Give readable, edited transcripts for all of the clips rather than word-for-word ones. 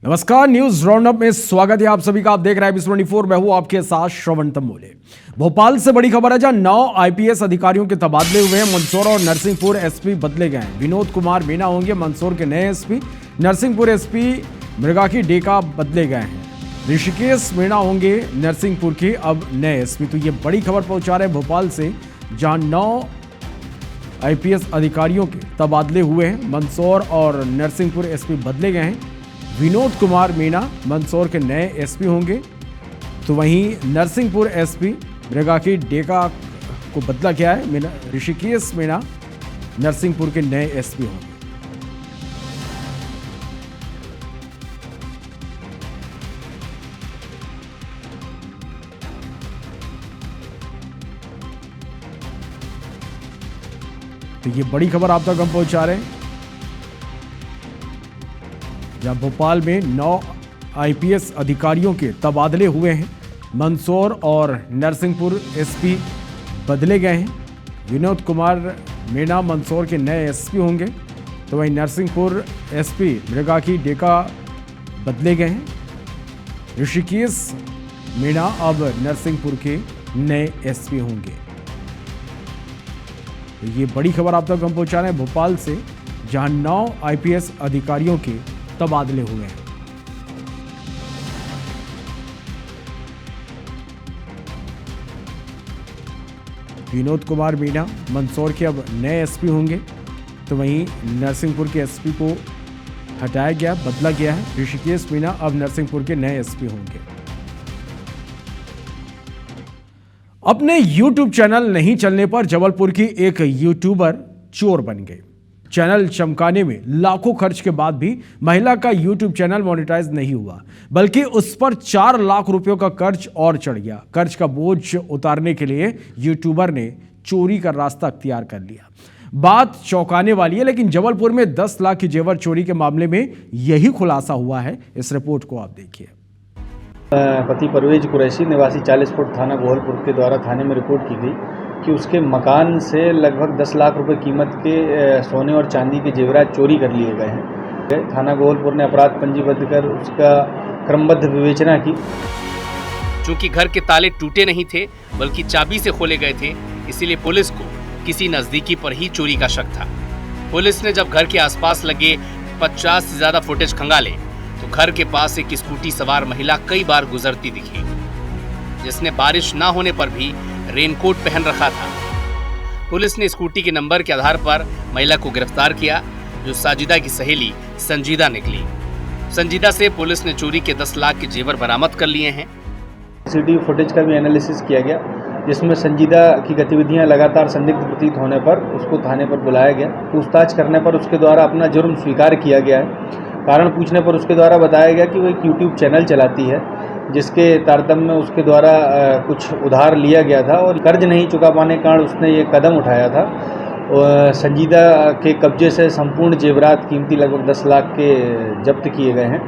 नमस्कार, news roundup में स्वागत है आप सभी का। आप देख रहे हैं Biz24। मैं हूं आपके साथ श्रवण तंबोले। भोपाल से बड़ी खबर है, जहां 9 आईपीएस अधिकारियों के तबादले हुए हैं। मंदसौर और नरसिंहपुर एसपी बदले गए हैं। विनोद कुमार मीणा होंगे मंदसौर के नए एसपी। नरसिंहपुर एसपी मृगाकी डेका बदले गए हैं। ऋषिकेश मीणा होंगे नरसिंहपुर के अब नए एसपी। तो ये बड़ी खबर पहुंचा रहे भोपाल से, जहां 9 आईपीएस अधिकारियों के तबादले हुए हैं। मंदसौर और नरसिंहपुर एसपी बदले गए हैं। विनोद कुमार मीणा मंदसौर के नए एसपी होंगे, तो वहीं नरसिंहपुर एसपी मृगाकी डेका को बदला गया है। ऋषिकेश मीणा नरसिंहपुर के नए एसपी होंगे। तो ये बड़ी खबर आप तक हम पहुंचा रहे हैं, जहां भोपाल में 9 आईपीएस अधिकारियों के तबादले हुए हैं। मंदसौर और नरसिंहपुर एसपी बदले गए हैं। विनोद कुमार मीणा मंदसौर के नए एसपी होंगे, तो वहीं नरसिंहपुर एसपी मृगाकी डेका बदले गए हैं। ऋषिकेश मीणा अब नरसिंहपुर के नए एसपी होंगे। तो ये बड़ी खबर आप तक हम पहुंचा रहे हैं भोपाल से, जहां 9 आईपीएस अधिकारियों के तबादले हुए हैं। विनोद कुमार मीणा मंदसौर के अब नए एसपी होंगे, तो वहीं नरसिंहपुर के एसपी को हटाया गया, बदला गया है। ऋषिकेश मीणा अब नरसिंहपुर के नए एसपी होंगे। अपने YouTube चैनल नहीं चलने पर जबलपुर की एक यूट्यूबर चोर बन गई। चैनल चमकाने में लाखों खर्च के बाद भी महिला का YouTube चैनल मोनेटाइज नहीं हुआ, बल्कि उस पर 4 लाख रुपयों का कर्ज और चढ़ गया। कर्ज का बोझ उतारने के लिए यूट्यूबर ने चोरी का रास्ता अख्तियार कर लिया। बात चौंकाने वाली है, लेकिन जबलपुर में 10 लाख की जेवर चोरी के मामले में यही खुलासा हुआ है। इस रिपोर्ट को आप देखिए। पति परवेज कुरैशी निवासी 40 फुट थाना गोहलपुर के द्वारा थाने में रिपोर्ट की गई कि उसके मकान से लगभग 10 लाख रुपए कीमत के सोने और चांदी के जेवरात चोरी कर लिए गए हैं। थाना गोहलपुर ने अपराध पंजीबद्ध कर उसका क्रमबद्ध विवेचना की। चूंकि घर के ताले टूटे नहीं थे बल्कि चाबी से खोले गए थे, इसीलिए पुलिस को किसी नजदीकी पर ही चोरी का शक था। पुलिस ने जब घर के आसपास लगे 50 से ज्यादा फुटेज खंगाले, तो घर के पास एक स्कूटी सवार महिला कई बार गुजरती दिखी, जिसने बारिश ना होने पर भी रेनकोट पहन रखा था। पुलिस ने स्कूटी के नंबर के आधार पर महिला को गिरफ्तार किया, जो साजिदा की सहेली संजीदा निकली। संजीदा से पुलिस ने चोरी के 10 लाख के जेवर बरामद कर लिए हैं। सीसीटीवी फुटेज का भी एनालिसिस किया गया, जिसमें संजीदा की गतिविधियां लगातार संदिग्ध प्रतीत होने पर उसको थाने पर बुलाया गया। पूछताछ करने पर उसके द्वारा अपना जुर्म स्वीकार किया गया है। कारण पूछने पर उसके द्वारा बताया गया कि वो एक यूट्यूब चैनल चलाती है, जिसके तारतम्य में उसके द्वारा कुछ उधार लिया गया था और कर्ज नहीं चुका पाने के कारण उसने ये कदम उठाया था। संजीदा के कब्जे से संपूर्ण जेवरात कीमती लगभग 10 लाख के जब्त किए गए हैं।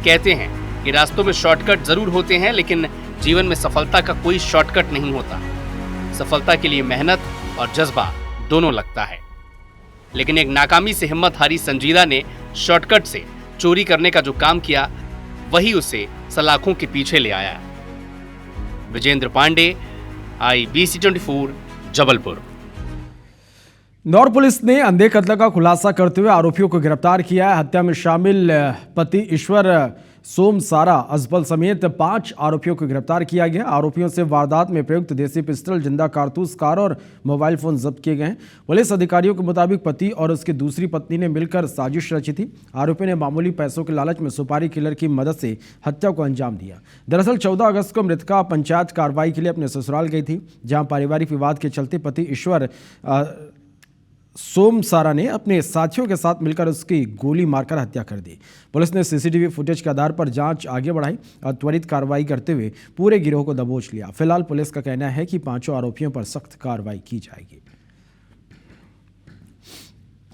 कहते हैं कि रास्तों में शॉर्टकट जरूर होते हैं, लेकिन जीवन में सफलता का कोई शॉर्टकट नहीं होता। सफलता के लिए मेहनत और जज्बा दोनों लगता है, लेकिन एक नाकामी से हिम्मत हारी संजीदा ने शॉर्टकट से चोरी करने का जो काम किया, वही उसे सलाखों के पीछे ले आया। विजेंद्र पांडे, IBC24, जबलपुर। नौर पुलिस ने अंधे कत्ल का खुलासा करते हुए आरोपियों को गिरफ्तार किया है। हत्या में शामिल पति ईश्वर सोमसारा अजबल समेत 5 आरोपियों को गिरफ्तार किया गया। आरोपियों से वारदात में प्रयुक्त देसी पिस्टल, जिंदा कारतूस, कार और मोबाइल फोन जब्त किए गए। पुलिस अधिकारियों के मुताबिक पति और उसकी दूसरी पत्नी ने मिलकर साजिश रची थी। आरोपियों ने मामूली पैसों के लालच में सुपारी किलर की मदद से हत्या को अंजाम दिया। दरअसल 14 अगस्त को मृतका पंचायत कार्रवाई के लिए अपने ससुराल गई थी, जहां पारिवारिक विवाद के चलते पति ईश्वर सोमसारा ने अपने साथियों के साथ मिलकर उसकी गोली मारकर हत्या कर दी। पुलिस ने सीसीटीवी फुटेज के आधार पर जांच आगे बढ़ाई और त्वरित कार्रवाई करते हुए पूरे गिरोह को दबोच लिया। फिलहाल पुलिस का कहना है कि 5 आरोपियों पर सख्त कार्रवाई की जाएगी।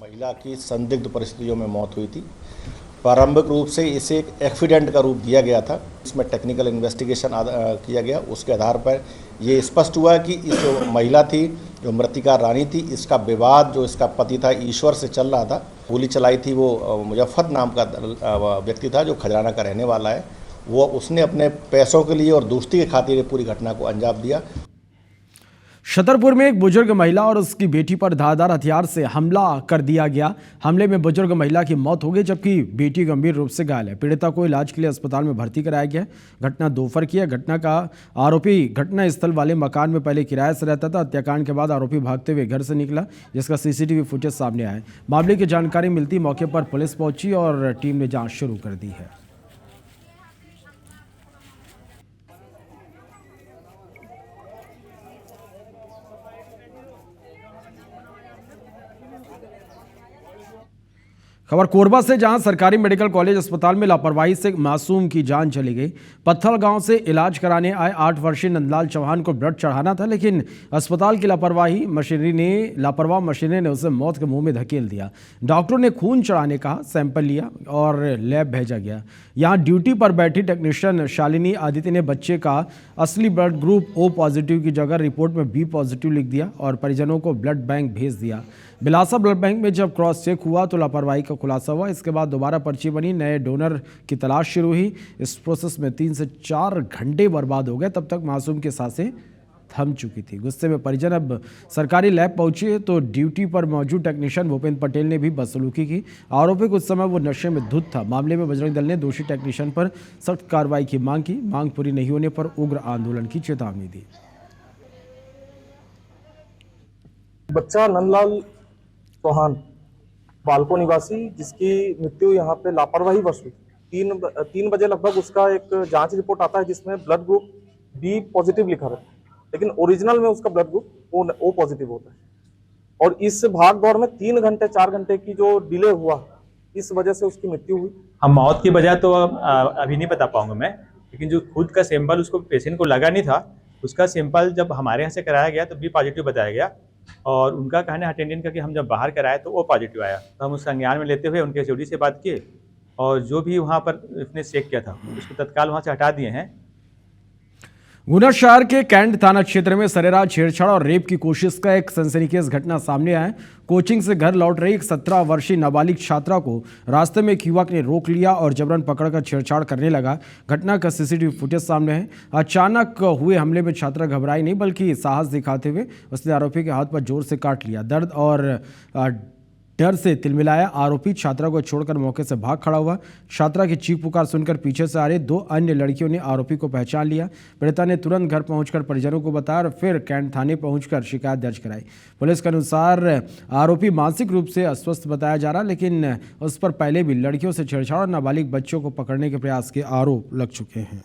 महिला की संदिग्ध परिस्थितियों में मौत हुई थी। प्रारंभिक रूप से इसे एक एक्सीडेंट का रूप दिया गया था। इसमें टेक्निकल इन्वेस्टिगेशन किया गया। उसके आधार पर ये स्पष्ट हुआ कि इस जो महिला थी जो मृतिका रानी थी, इसका विवाद जो इसका पति था ईश्वर से चल रहा था। गोली चलाई थी वो मुजफ्फर नाम का व्यक्ति था जो खजराना का रहने वाला है। वो उसने अपने पैसों के लिए और दोस्ती के खातिर पूरी घटना को अंजाम दिया। छतरपुर में एक बुजुर्ग महिला और उसकी बेटी पर धारदार हथियार से हमला कर दिया गया। हमले में बुजुर्ग महिला की मौत हो गई जबकि बेटी गंभीर रूप से घायल है। पीड़िता को इलाज के लिए अस्पताल में भर्ती कराया गया। घटना दोपहर की है। घटना का आरोपी घटना स्थल वाले मकान में पहले किराए से रहता था। हत्याकांड के बाद आरोपी भागते हुए घर से निकला, जिसका सीसीटीवी फुटेज सामने आया। मामले की जानकारी मिलती मौके पर पुलिस पहुंची और टीम ने जाँच शुरू कर दी है। खबर कोरबा से, जहां सरकारी मेडिकल कॉलेज अस्पताल में लापरवाही से एक मासूम की जान चली गई। पत्थल गांव से इलाज कराने आए 8 वर्षीय नंदलाल चौहान को ब्लड चढ़ाना था, लेकिन अस्पताल की लापरवाह मशीनरी ने उसे मौत के मुंह में धकेल दिया। डॉक्टरों ने खून चढ़ाने कहा, सैंपल लिया और लैब भेजा गया। यहां ड्यूटी पर बैठी टेक्नीशियन शालिनी आदित्य ने बच्चे का असली ब्लड ग्रुप O पॉजिटिव की जगह रिपोर्ट में B पॉजिटिव लिख दिया और परिजनों को ब्लड बैंक भेज दिया। बिलासा ब्लड बैंक में जब क्रॉस चेक हुआ तो लापरवाही का खुलासा हुआ। इसके बाद दोबारा पर्ची बनी, नए डोनर की तलाश शुरू हुई। इस प्रोसेस में 3 से 4 घंटे बर्बाद हो गए। तब तक मासूम की सांसें थम चुकी थी। गुस्से में परिजन अब सरकारी लैब पहुंचे तो ड्यूटी पर मौजूद टेक्नीशियन भूपेंद्र पटेल ने भी बदसलूकी की। आरोपी कुछ समय वो नशे में धुत था। मामले में बजरंग दल ने दोषी टेक्नीशियन पर सख्त कार्रवाई की मांग की। मांग पूरी नहीं होने पर उग्र आंदोलन की चेतावनी दी। बच्चा नंदलाल चौहान बालको निवासी, जिसकी मृत्यु यहाँ पे लापरवाही वश हुई। 3 बजे लगभग उसका एक जांच रिपोर्ट आता है जिसमें ब्लड ग्रुप B पॉजिटिव लिखा रहता है, लेकिन ओरिजिनल में उसका ब्लड ग्रुप O पॉजिटिव होता है। और इस भाग दौड़ में 3 घंटे 4 घंटे की जो डिले हुआ, इस वजह से उसकी मृत्यु हुई। हम मौत की वजह तो अभी नहीं बता पाऊंगा मैं, लेकिन जो खुद का सैंपल उसको पेशेंट को लगा नहीं था, उसका सैंपल जब हमारे यहाँ से कराया गया तो B पॉजिटिव बताया गया और उनका कहना अटेंडेंट का कि हम जब बाहर कराए तो O पॉजिटिव आया। तो हम उस संज्ञान में लेते हुए उनके HOD से बात किए और जो भी वहाँ पर उसने चेक किया था उसको तत्काल वहाँ से हटा दिए हैं। गुना शहर के कैंट थाना क्षेत्र में सरेराह छेड़छाड़ और रेप की कोशिश का एक सनसनीखेज घटना सामने आया है। कोचिंग से घर लौट रही एक 17 वर्षीय नाबालिग छात्रा को रास्ते में एक युवक ने रोक लिया और जबरन पकड़कर छेड़छाड़ करने लगा। घटना का सीसीटीवी फुटेज सामने है। अचानक हुए हमले में छात्रा घबराई नहीं बल्कि साहस दिखाते हुए उसने आरोपी के हाथ पर जोर से काट लिया। दर्द और डर से तिलमिलाया आरोपी छात्रा को छोड़कर मौके से भाग खड़ा हुआ। छात्रा की चीख पुकार सुनकर पीछे से आ रही 2 अन्य लड़कियों ने आरोपी को पहचान लिया। पीड़िता ने तुरंत घर पहुंचकर परिजनों को बताया और फिर कैंट थाने पहुंचकर शिकायत दर्ज कराई। पुलिस के अनुसार आरोपी मानसिक रूप से अस्वस्थ बताया जा रहा, लेकिन उस पर पहले भी लड़कियों से छेड़छाड़ और नाबालिग बच्चों को पकड़ने के प्रयास के आरोप लग चुके हैं।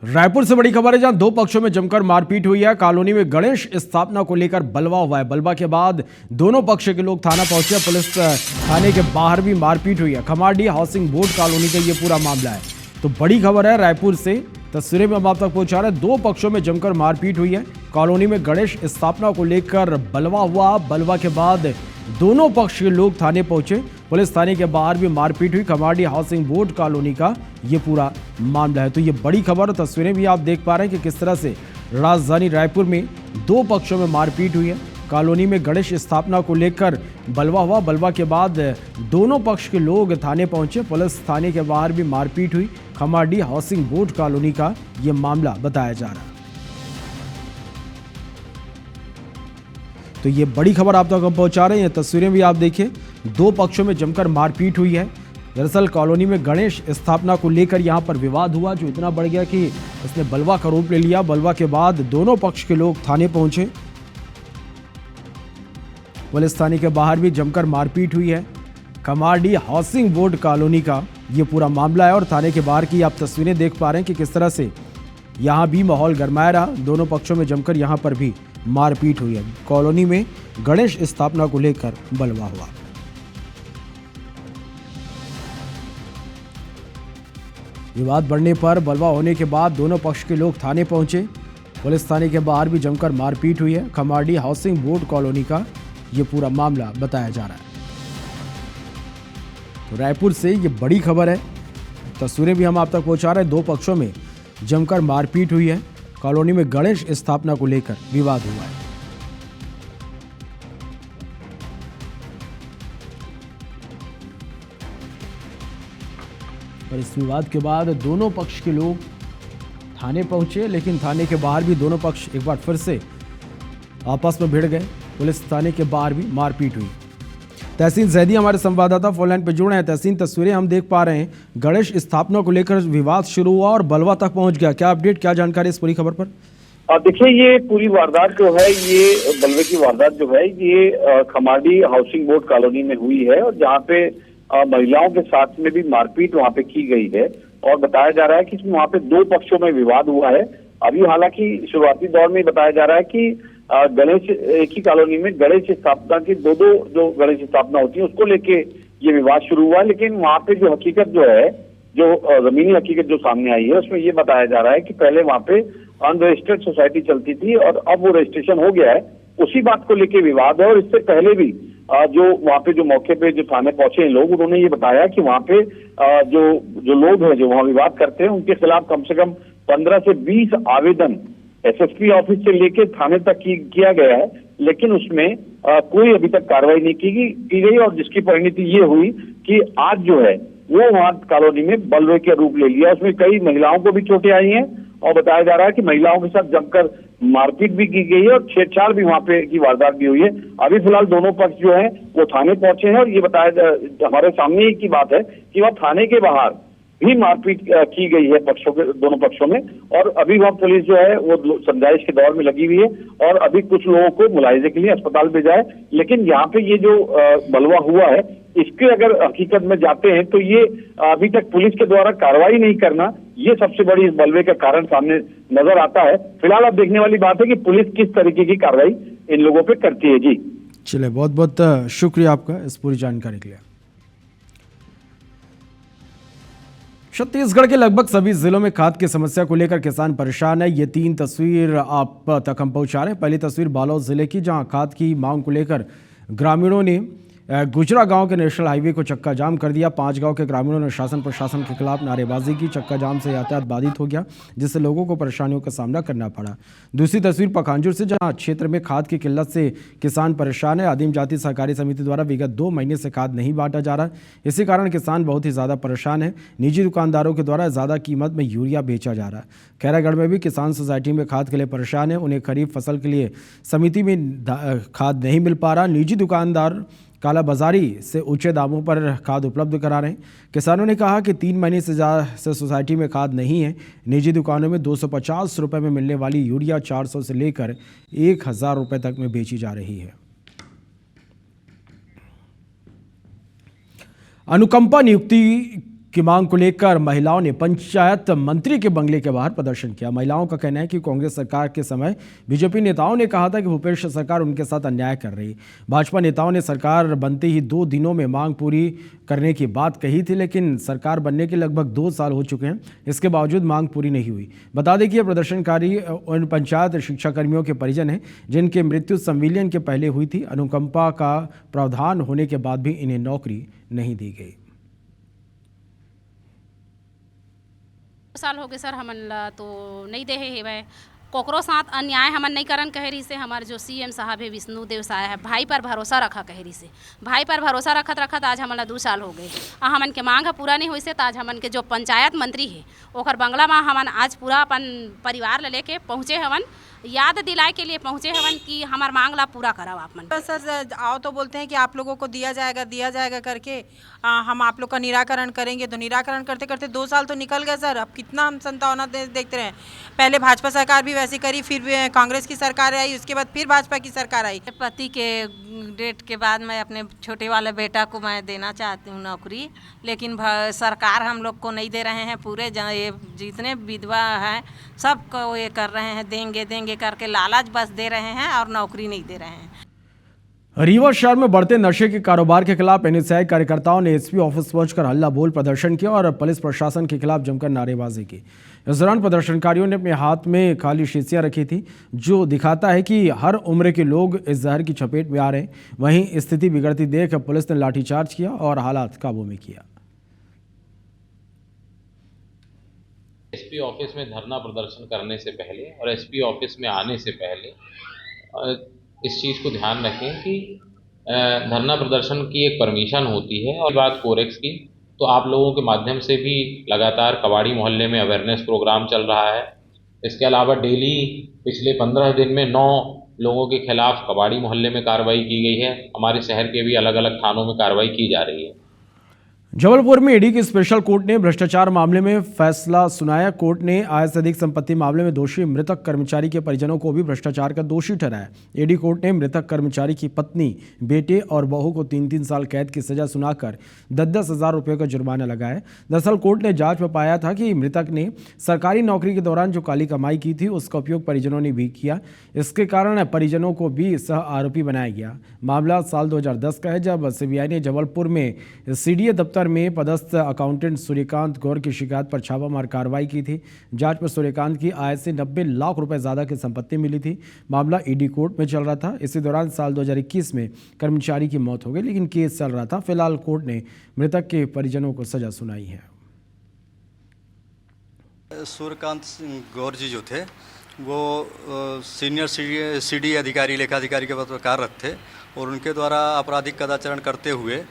रायपुर से बड़ी खबर है, जहां 2 पक्षों में जमकर मारपीट हुई है। कॉलोनी में गणेश स्थापना को लेकर बलवा हुआ है। बलवा के बाद दोनों पक्ष के लोग थाना पहुंचे। पुलिस थाने के बाहर भी मारपीट हुई है। खमाडी हाउसिंग बोर्ड कॉलोनी का ये पूरा मामला है। तो बड़ी खबर है रायपुर से, तस्वीरें में हम आप तक पहुंचा रहे हैं। 2 पक्षों में जमकर मारपीट हुई है। कॉलोनी में गणेश स्थापना को लेकर बलवा हुआ। बलवा के बाद दोनों पक्ष के लोग थाने पहुंचे। पुलिस थाने के बाहर भी मारपीट हुई। खमाडी हाउसिंग बोर्ड कॉलोनी का ये पूरा मामला है। तो ये बड़ी खबर और तस्वीरें भी आप देख पा रहे हैं कि किस तरह से राजधानी रायपुर में 2 पक्षों में मारपीट हुई है। कॉलोनी में गणेश स्थापना को लेकर बलवा हुआ। बलवा के बाद दोनों पक्ष के लोग थाने पहुंचे। पुलिस थाने के बाहर भी मारपीट हुई। खमाडी हाउसिंग बोर्ड कॉलोनी का ये मामला बताया जा रहा है। तो ये बड़ी खबर आप तक हम पहुंचा रहे हैं। तस्वीरें भी आप देखिए, 2 पक्षों में जमकर मारपीट हुई है। दरअसल कॉलोनी में गणेश स्थापना को लेकर यहां पर विवाद हुआ, जो इतना बढ़ गया कि उसने बलवा का रूप ले लिया। बलवा के बाद दोनों पक्ष के लोग थाने पहुंचे। पुलिस थाने के बाहर भी जमकर मारपीट हुई है। खमाडी हाउसिंग बोर्ड कॉलोनी का ये पूरा मामला है और थाने के बाहर की आप तस्वीरें देख पा रहे हैं कि किस तरह से यहां भी माहौल गरमाया रहा। दोनों पक्षों में जमकर यहां पर भी मारपीट हुई है। कॉलोनी में गणेश स्थापना को लेकर बलवा हुआ। विवाद बढ़ने पर बलवा होने के बाद दोनों पक्ष के लोग थाने पहुंचे। पुलिस थाने के बाहर भी जमकर मारपीट हुई है। खमाडी हाउसिंग बोर्ड कॉलोनी का ये पूरा मामला बताया जा रहा है। तो रायपुर से ये बड़ी खबर है, तस्वीरें भी हम आप तक पहुंचा रहे हैं। दो पक्षों में जमकर मारपीट हुई है। कॉलोनी में गणेश स्थापना को लेकर विवाद हुआ है। और इस विवाद के बाद दोनों पक्ष के लोग थाने पहुंचे, लेकिन थाने के बाहर भी दोनों पक्ष एक बार फिर से आपस में भिड़ गए। पुलिस थाने के बाहर भी मारपीट हुई। तहसीन जैदी हमारे संवाददाता फोन लाइन पर जुड़े हैं। तहसीन, तस्वीरें हम देख पा रहे हैं, गणेश स्थापना को लेकर विवाद शुरू हुआ और बलवा तक पहुंच गया। क्या अपडेट, क्या जानकारी इस पूरी खबर पर? देखिए, ये पूरी वारदात जो है, ये बलवे की वारदात जो है, ये खमाडी हाउसिंग बोर्ड कॉलोनी में हुई है और जहाँ पे महिलाओं के साथ में भी मारपीट वहाँ पे की गई है। और बताया जा रहा है कि इसमें वहाँ पे दो पक्षों में विवाद हुआ है। अभी हालांकि शुरुआती दौर में बताया जा रहा है कि गणेश, एक ही कॉलोनी में गणेश स्थापना की दो जो गणेश स्थापना होती है उसको लेके ये विवाद शुरू हुआ। लेकिन वहाँ पे जो हकीकत जो है, जो जमीनी हकीकत जो सामने आई है, उसमें ये बताया जा रहा है कि पहले वहाँ पे अनरजिस्टर्ड सोसाइटी चलती थी और अब वो रजिस्ट्रेशन हो गया है। उसी बात को लेके विवाद है। और इससे पहले भी जो वहाँ पे जो मौके पे जो थाने पहुंचे हैं लोग, उन्होंने ये बताया कि वहाँ पे जो लोग हैं जो वहाँ विवाद करते हैं, उनके खिलाफ कम से कम 15 से 20 आवेदन एसएसपी ऑफिस से लेके थाने तक किया गया है। लेकिन उसमें कोई अभी तक कार्रवाई नहीं की गई और जिसकी परिणति ये हुई कि आज जो है वो वहाँ कॉलोनी में बलवे का रूप ले लिया। उसमें कई महिलाओं को भी चोटें आई हैं और बताया जा रहा है कि महिलाओं के साथ जमकर मारपीट भी की गई है और छेड़छाड़ भी वहाँ पे की वारदात भी हुई है। अभी फिलहाल दोनों पक्ष जो है वो थाने पहुंचे हैं और ये बताया हमारे सामने ही की बात है कि वहाँ थाने के बाहर भी मारपीट की गई है दोनों पक्षों में। और अभी वहाँ पुलिस जो है वो समझाइश के दौर में लगी हुई है और अभी कुछ लोगों को मुलायजे के लिए अस्पताल भेजा है। लेकिन यहाँ पे ये जो बलवा हुआ है, इसके अगर हकीकत में जाते हैं तो ये अभी तक पुलिस के द्वारा कार्रवाई नहीं करना, ये सबसे बड़ी इस बलवे का कारण सामने नजर आता है। फिलहाल अब देखने वाली बात है कि पुलिस किस तरीके की कार्रवाई इन लोगों पे करती है। जी चलिए, बहुत बहुत शुक्रिया आपका इस पूरी जानकारी के लिए। छत्तीसगढ़ के लगभग सभी जिलों में खाद की समस्या को लेकर किसान परेशान है। ये 3 तस्वीर आप तक हम पहुंचा रहे हैं। पहली तस्वीर बालोद जिले की, जहां खाद की मांग को लेकर ग्रामीणों ने गुजरा गांव के नेशनल हाईवे को चक्का जाम कर दिया। 5 गांव के ग्रामीणों ने शासन प्रशासन के खिलाफ नारेबाजी की। चक्का जाम से यातायात बाधित हो गया, जिससे लोगों को परेशानियों का सामना करना पड़ा। दूसरी तस्वीर पखांजूर से, जहां क्षेत्र में खाद की किल्लत से किसान परेशान है। आदिम जाति सहकारी समिति द्वारा विगत 2 महीने से खाद नहीं बांटा जा रहा। इसी कारण किसान बहुत ही ज़्यादा परेशान है। निजी दुकानदारों के द्वारा ज़्यादा कीमत में यूरिया बेचा जा रहा है। खैरागढ़ में भी किसान सोसाइटी में खाद के लिए परेशान है। उन्हें खरीफ फसल के लिए समिति में खाद नहीं मिल पा रहा। निजी दुकानदार कालाबाजारी से ऊंचे दामों पर खाद उपलब्ध करा रहे हैं। किसानों ने कहा कि 3 महीने से सोसाइटी में खाद नहीं है। निजी दुकानों में 250 रुपये में मिलने वाली यूरिया 400 से लेकर 1000 रुपये तक में बेची जा रही है। अनुकंपा नियुक्ति की मांग को लेकर महिलाओं ने पंचायत मंत्री के बंगले के बाहर प्रदर्शन किया। महिलाओं का कहना है कि कांग्रेस सरकार के समय बीजेपी नेताओं ने कहा था कि भूपेश सरकार उनके साथ अन्याय कर रही। भाजपा नेताओं ने सरकार बनते ही 2 दिनों में मांग पूरी करने की बात कही थी, लेकिन सरकार बनने के लगभग 2 साल हो चुके हैं। इसके बावजूद मांग पूरी नहीं हुई। बता दें कि ये प्रदर्शनकारी उन पंचायत शिक्षाकर्मियों के परिजन हैं जिनकी मृत्यु संविलियन के पहले हुई थी। अनुकंपा का प्रावधान होने के बाद भी इन्हें नौकरी नहीं दी गई। साल हो गए सर, हमन ला तो नहीं दे हेवे। कोकरो साथ अन्याय हमन नहीं करन कहरी से। हमारे जो सीएम साहब है विष्णु देव साहब है, भाई पर भरोसा रखा कहरी से। भाई पर भरोसा रखत आज हमन ला 2 साल हो गए। हमन के मांग पूरा नहीं हुई से। आज हमन के जो पंचायत मंत्री है ओकर बंगला में हमन आज पूरा अपन परिवार ले लेके पहुँचे हवन, याद दिलाए के लिए पहुँचे हवन कि हमार मांग ला पूरा कराओ आप मन। सर आओ तो बोलते हैं कि आप लोगों को दिया जाएगा करके हम आप लोग का निराकरण करेंगे। तो निराकरण करते करते 2 साल तो निकल गए सर। अब कितना हम संतावना देखते रहे। पहले भाजपा सरकार भी वैसी करी, फिर कांग्रेस की सरकार आई, उसके बाद फिर भाजपा की सरकार आई। पति के डेट के बाद मैं अपने छोटे वाले बेटा को मैं देना चाहती हूँ नौकरी, लेकिन सरकार हम लोग को नहीं दे रहे हैं। पूरे ये जितने विधवा हैं सबको ये कर रहे हैं, देंगे करके लालच बस दे रहे हैं और नौकरी नहीं दे रहे हैं। रीवा शहर में बढ़ते नशे के कारोबार के खिलाफ एनएसआई कार्यकर्ताओं ने एसपी ऑफिस पहुंचकर हल्ला बोल प्रदर्शन किया और पुलिस प्रशासन के खिलाफ जमकर नारेबाजी की। इस दौरान प्रदर्शनकारियों ने अपने हाथ में खाली शीशियां रखी थी, जो दिखाता है कि हर उम्र के लोग इस जहर की चपेट में आ रहे हैं। वहीं स्थिति बिगड़ती देख पुलिस ने लाठीचार्ज किया और हालात काबू में किया। एसपी ऑफिस में धरना प्रदर्शन करने से पहले और एसपी ऑफिस में आने से पहले इस चीज़ को ध्यान रखें कि धरना प्रदर्शन की एक परमिशन होती है। और बात कोरेक्स की, तो आप लोगों के माध्यम से भी लगातार कबाड़ी मोहल्ले में अवेयरनेस प्रोग्राम चल रहा है। इसके अलावा डेली पिछले 15 दिन में 9 लोगों के खिलाफ कबाड़ी मोहल्ले में कार्रवाई की गई है। हमारे शहर के भी अलग अलग थानों में कार्रवाई की जा रही है। जबलपुर में ईडी की स्पेशल कोर्ट ने भ्रष्टाचार मामले में फैसला सुनाया। कोर्ट ने आय से अधिक संपत्ति मामले में दोषी मृतक कर्मचारी के परिजनों को भी भ्रष्टाचार का दोषी ठहराया। ईडी कोर्ट ने मृतक कर्मचारी की पत्नी, बेटे और बहू को 3-3 साल कैद की सजा सुनाकर 10-10 हज़ार रुपये का जुर्माना लगाया। दरअसल कोर्ट ने जांच में पाया था कि मृतक ने सरकारी नौकरी के दौरान जो काली कमाई की थी उसका उपयोग परिजनों ने भी किया। इसके कारण परिजनों को भी सह आरोपी बनाया गया। मामला साल 2010 का है, जब सीबीआई ने जबलपुर में सीडीए दफ्तर में पदस्थ अकाउंटेंट सूर्यकांत गौर की शिकायत पर छापामार कार्रवाई की थी। जांच में सूर्यकांत की आय से 90 लाख रुपए ज्यादा की संपत्ति मिली थी। मामला ईडी कोर्ट में चल रहा था। इसी दौरान साल 2021 में कर्मचारी की मौत हो गई, लेकिन केस चल रहा था। फिलहाल कोर्ट ने मृतक के परिजनों को सजा सुनाई है। सूर्यकांत गौर जी जो थे वो सीनियर सीडी अधिकारी, लेखाधिकारी के पद पर कार्यरत थे और उनके द्वारा आपराधिक कदाचरण करते हुए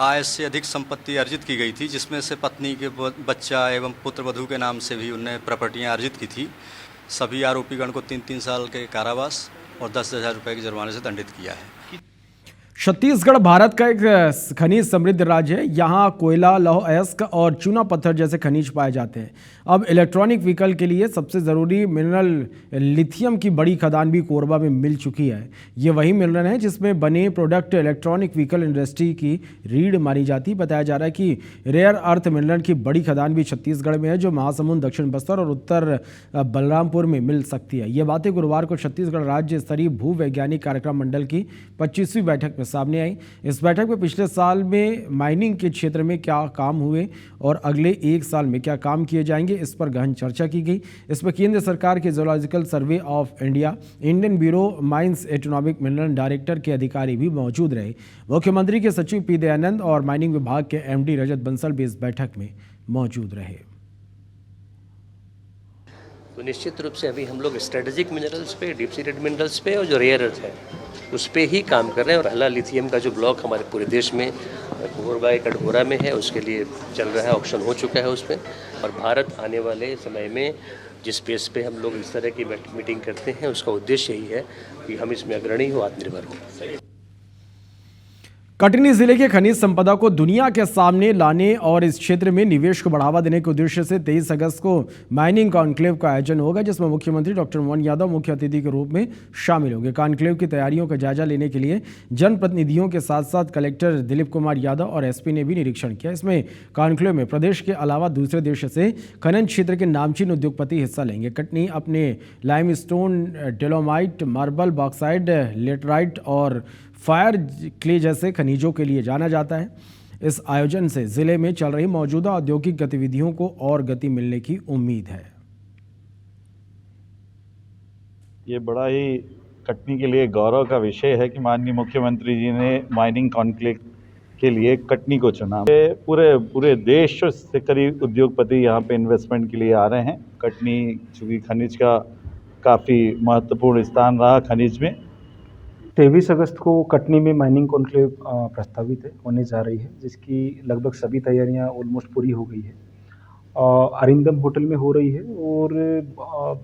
आय से अधिक संपत्ति अर्जित की गई थी, जिसमें से पत्नी के बच्चा एवं पुत्र वधू के नाम से भी उनने प्रॉपर्टियां अर्जित की थी। सभी आरोपीगण को 3-3 साल के कारावास और 10,000 रुपये के जुर्माने से दंडित किया है। छत्तीसगढ़ भारत का एक खनिज समृद्ध राज्य है। यहाँ कोयला, लौह अयस्क और चूना पत्थर जैसे खनिज पाए जाते हैं। अब इलेक्ट्रॉनिक व्हीकल के लिए सबसे ज़रूरी मिनरल लिथियम की बड़ी खदान भी कोरबा में मिल चुकी है। ये वही मिनरल है जिसमें बने प्रोडक्ट इलेक्ट्रॉनिक व्हीकल इंडस्ट्री की रीढ़ मानी जाती। बताया जा रहा है कि रेयर अर्थ मिनरल की बड़ी खदान भी छत्तीसगढ़ में है, जो महासमुंद, दक्षिण बस्तर और उत्तर बलरामपुर में मिल सकती है। ये बातें गुरुवार को छत्तीसगढ़ राज्य स्तरीय भू वैज्ञानिक कार्यक्रम मंडल की 25वीं बैठक में सामने आई। इस बैठक में पिछले साल में माइनिंग के क्षेत्र में क्या काम हुए और अगले 1 साल में क्या काम किए जाएंगे, इस पर गहन चर्चा की गई। इसमें केंद्र सरकार के geological survey of India, Indian bureau mines, atomic mineral director के अधिकारी भी मौजूद रहे। मुख्यमंत्री के सचिव पी दयानंद और माइनिंग विभाग के एमडी रजत बंसल भी इस बैठक में मौजूद रहे। तो निश्चित रूप से अभी हम लोग स्ट्रेटेजिक मिनरल्स पे, डीप सीटेड मिनरल्स पे और जो रेयर अर्थ है उस पे ही काम कर रहे हैं। और हला लिथियम का जो ब्लॉक हमारे पूरे देश में कोरबा कटघोरा में है, उसके लिए चल रहा है, ऑक्शन हो चुका है उसमें। और भारत आने वाले समय में जिस पेस पे हम लोग इस तरह की मीटिंग करते हैं, उसका उद्देश्य यही है कि हम इसमें अग्रणी हो, आत्मनिर्भर हो। कटनी जिले के खनिज संपदा को दुनिया के सामने लाने और इस क्षेत्र में निवेश को बढ़ावा देने के उद्देश्य से 23 अगस्त को माइनिंग कॉन्क्लेव का आयोजन होगा, जिसमें मुख्यमंत्री डॉक्टर मोहन यादव मुख्य अतिथि के रूप में शामिल होंगे। कॉन्क्लेव की तैयारियों का जायजा लेने के लिए जनप्रतिनिधियों के साथ साथ कलेक्टर दिलीप कुमार यादव और एसपी ने भी निरीक्षण किया। इसमें कॉन्क्लेव में प्रदेश के अलावा दूसरे देश से खनन क्षेत्र के नामचीन उद्योगपति हिस्सा लेंगे। कटनी अपने लाइमस्टोन, डेलोमाइट, मार्बल, बॉक्साइड, लेटराइट और फायर क्ले जैसे खनिजों के लिए जाना जाता है। इस आयोजन से जिले में चल रही मौजूदा औद्योगिक गतिविधियों को और गति मिलने की उम्मीद है। ये बड़ा ही कटनी के लिए गौरव का विषय है कि माननीय मुख्यमंत्री जी ने माइनिंग कॉन्क्लेव के लिए कटनी को चुना। पूरे देश से करीब उद्योगपति यहाँ पे इन्वेस्टमेंट के लिए आ रहे हैं। कटनी चूँकि खनिज का काफ़ी महत्वपूर्ण स्थान रहा खनिज में। 23 अगस्त को कटनी में माइनिंग कॉन्क्लेव प्रस्तावित है, होने जा रही है, जिसकी लगभग सभी तैयारियां ऑलमोस्ट पूरी हो गई है। अरिंदम होटल में हो रही है और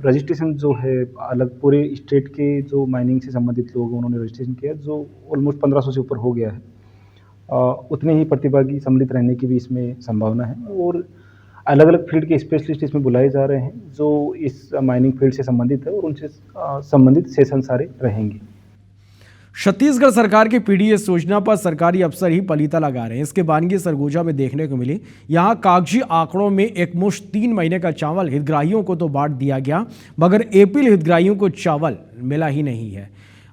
रजिस्ट्रेशन जो है अलग पूरे स्टेट के जो माइनिंग से संबंधित लोग उन्होंने रजिस्ट्रेशन किया, जो ऑलमोस्ट 1500 से ऊपर हो गया है। उतने ही प्रतिभागी सम्मिलित रहने की भी इसमें संभावना है और अलग अलग फील्ड के स्पेशलिस्ट इसमें बुलाए जा रहे हैं जो इस माइनिंग फील्ड से संबंधित है और उनसे संबंधित सेशन सारे रहेंगे। छत्तीसगढ़ सरकार की पीडीएस योजना पर सरकारी अफसर ही पलीता लगा रहे हैं। इसके बानगी सरगोजा में देखने को मिली। यहाँ कागजी आंकड़ों में एक मुश्त 3 महीने का चावल हितग्राहियों को तो बांट दिया गया, मगर एपीएल हितग्राहियों को चावल मिला ही नहीं है।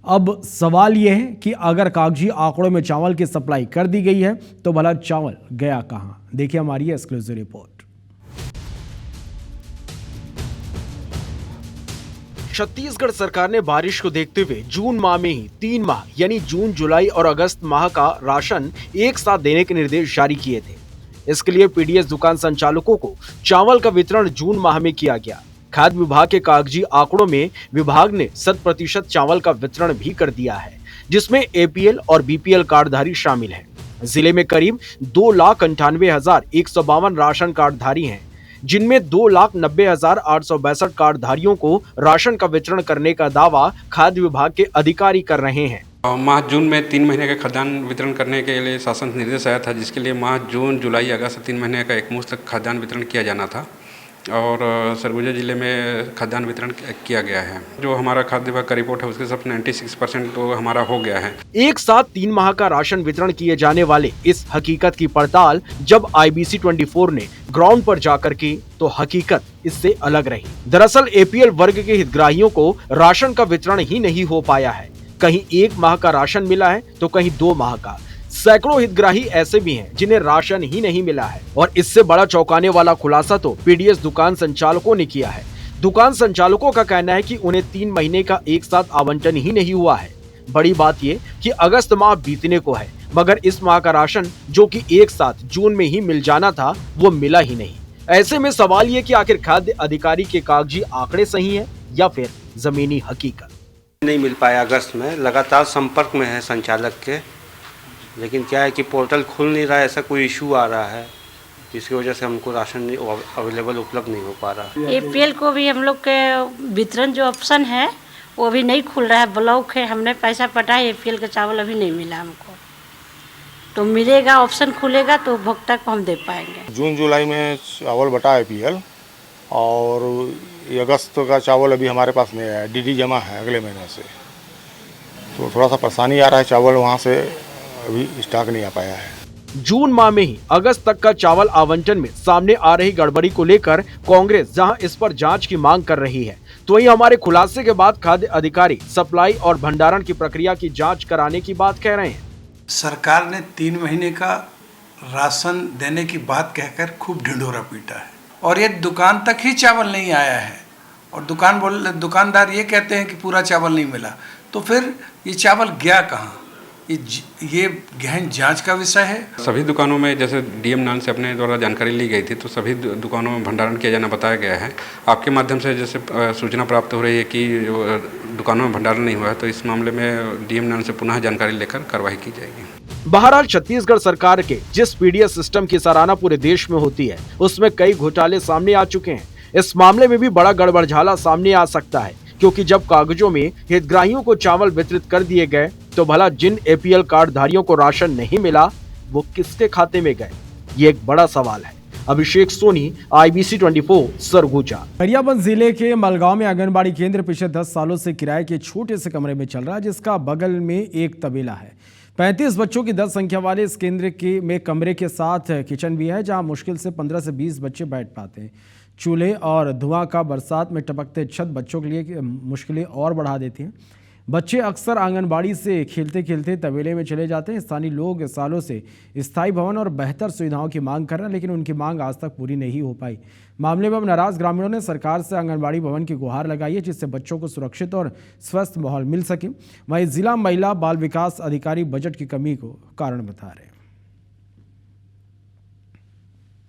अब सवाल यह है कि अगर कागजी आंकड़ों में चावल की सप्लाई कर दी गई है तो भला चावल गया कहां? देखिए हमारी एक्सक्लूसिव रिपोर्ट। छत्तीसगढ़ सरकार ने बारिश को देखते हुए जून माह में ही 3 माह यानी जून, जुलाई और अगस्त माह का राशन एक साथ देने के निर्देश जारी किए थे। इसके लिए पीडीएस दुकान संचालकों को चावल का वितरण जून माह में किया गया। खाद्य विभाग के कागजी आंकड़ों में विभाग ने 100% चावल का वितरण भी कर दिया है, जिसमें एपीएल और बीपीएल कार्डधारी शामिल हैं। जिले में करीब 2,98,152 राशन कार्डधारी हैं, जिनमें 2,90,862 कार्डधारियों को राशन का वितरण करने का दावा खाद्य विभाग के अधिकारी कर रहे हैं। माह जून में 3 महीने का खाद्यान्न वितरण करने के लिए शासन निर्देश आया था, जिसके लिए माह जून, जुलाई, अगस्त 3 महीने का एकमुश्त खाद्यान्न वितरण किया जाना था और सरगुजा जिले में खाद्यान्न वितरण किया गया है। जो हमारा खाद्य विभाग का रिपोर्ट है उसके सब 96% तो हमारा हो गया है। एक साथ 3 माह का राशन वितरण किए जाने वाले इस हकीकत की पड़ताल जब IBC 24 ने ग्राउंड पर जाकर की तो हकीकत इससे अलग रही। दरअसल एपीएल वर्ग के हितग्राहियों को राशन का वितरण ही नहीं हो पाया है। कहीं 1 माह का राशन मिला है तो कहीं 2 माह का। सैकड़ों हितग्राही ऐसे भी हैं जिन्हें राशन ही नहीं मिला है। और इससे बड़ा चौंकाने वाला खुलासा तो पीडीएस दुकान संचालकों ने किया है। दुकान संचालकों का कहना है कि उन्हें 3 महीने का एक साथ आवंटन ही नहीं हुआ है। बड़ी बात ये कि अगस्त माह बीतने को है, मगर इस माह का राशन जो कि एक साथ जून में ही मिल जाना था वो मिला ही नहीं। ऐसे में सवाल ये कि आखिर खाद्य अधिकारी के कागजी आंकड़े सही है या फिर जमीनी हकीकत। नहीं मिल पाया अगस्त में, लगातार संपर्क में है संचालक के, लेकिन क्या है कि पोर्टल खुल नहीं रहा है, ऐसा कोई इशू आ रहा है जिसकी वजह से हमको राशन अवेलेबल उपलब्ध नहीं हो पा रहा। एपीएल को भी हम लोग के वितरण जो ऑप्शन है वो भी नहीं खुल रहा है, ब्लॉक है। हमने पैसा पटाया, एपीएल का चावल अभी नहीं मिला हमको, तो मिलेगा, ऑप्शन खुलेगा तो उपभोक्ता को हम दे पाएंगे। जून जुलाई में चावल बटा एपीएल और अगस्त का चावल अभी हमारे पास नहीं आया, डीडी जमा है अगले महीने से, तो थोड़ा सा परेशानी आ रहा है। चावल वहाँ से अभी स्टॉक नहीं आ पाया है। जून माह में ही अगस्त तक का चावल आवंटन में सामने आ रही गड़बड़ी को लेकर कांग्रेस जहां इस पर जांच की मांग कर रही है, तो वहीं हमारे खुलासे के बाद खाद्य अधिकारी सप्लाई और भंडारण की प्रक्रिया की जांच कराने की बात कह रहे हैं। सरकार ने 3 महीने का राशन देने की बात कहकर खूब ढिंढोरा पीटा है और ये दुकान तक ही चावल नहीं आया है और दुकानदार ये कहते हैं कि पूरा चावल नहीं मिला, तो फिर ये चावल गया कहाँ? ये गहन जांच का विषय है। सभी दुकानों में जैसे डीएम नान से अपने द्वारा जानकारी ली गई थी, तो सभी दुकानों में भंडारण किया जाना बताया गया है। आपके माध्यम से जैसे सूचना प्राप्त हो रही है कि दुकानों में भंडारण नहीं हुआ है, तो इस मामले में डीएम नान से पुनः जानकारी लेकर कार्रवाई की जाएगी। बहरहाल छत्तीसगढ़ सरकार के जिस पीडीएस सिस्टम की सराहना पूरे देश में होती है, उसमें कई घोटाले सामने आ चुके हैं। इस मामले में भी बड़ा गड़बड़झाला सामने आ सकता है, क्योंकि जब कागजों में हितग्राहियों को चावल वितरित कर दिए गए तो भला जिन एपीएल कार्डधारियों को राशन नहीं मिला वो किसके खाते में गए, ये एक बड़ा सवाल है। अभिषेक सोनी, IBC 24, सरगुजा। गरियाबंद जिले के मलगांव में आंगनबाड़ी केंद्र पिछले 10 सालों से किराए के छोटे से कमरे में चल रहा है, जिसका बगल में एक तबेला है। 35 बच्चों की 10 संख्या वाले इस केंद्र में कमरे के साथ किचन भी है, जहां मुश्किल से 15 से 20 बच्चे बैठ पाते हैं। चूल्हे और धुआं का बरसात में टपकते छत बच्चों के लिए मुश्किलें और बढ़ा देती हैं। बच्चे अक्सर आंगनबाड़ी से खेलते खेलते तबेले में चले जाते हैं। स्थानीय लोग सालों से स्थायी भवन और बेहतर सुविधाओं की मांग कर रहे हैं, लेकिन उनकी मांग आज तक पूरी नहीं हो पाई। मामले में अब नाराज ग्रामीणों ने सरकार से आंगनबाड़ी भवन की गुहार लगाई है, जिससे बच्चों को सुरक्षित और स्वस्थ माहौल मिल सके। वहीं जिला महिला बाल विकास अधिकारी बजट की कमी को कारण बता रहे हैं।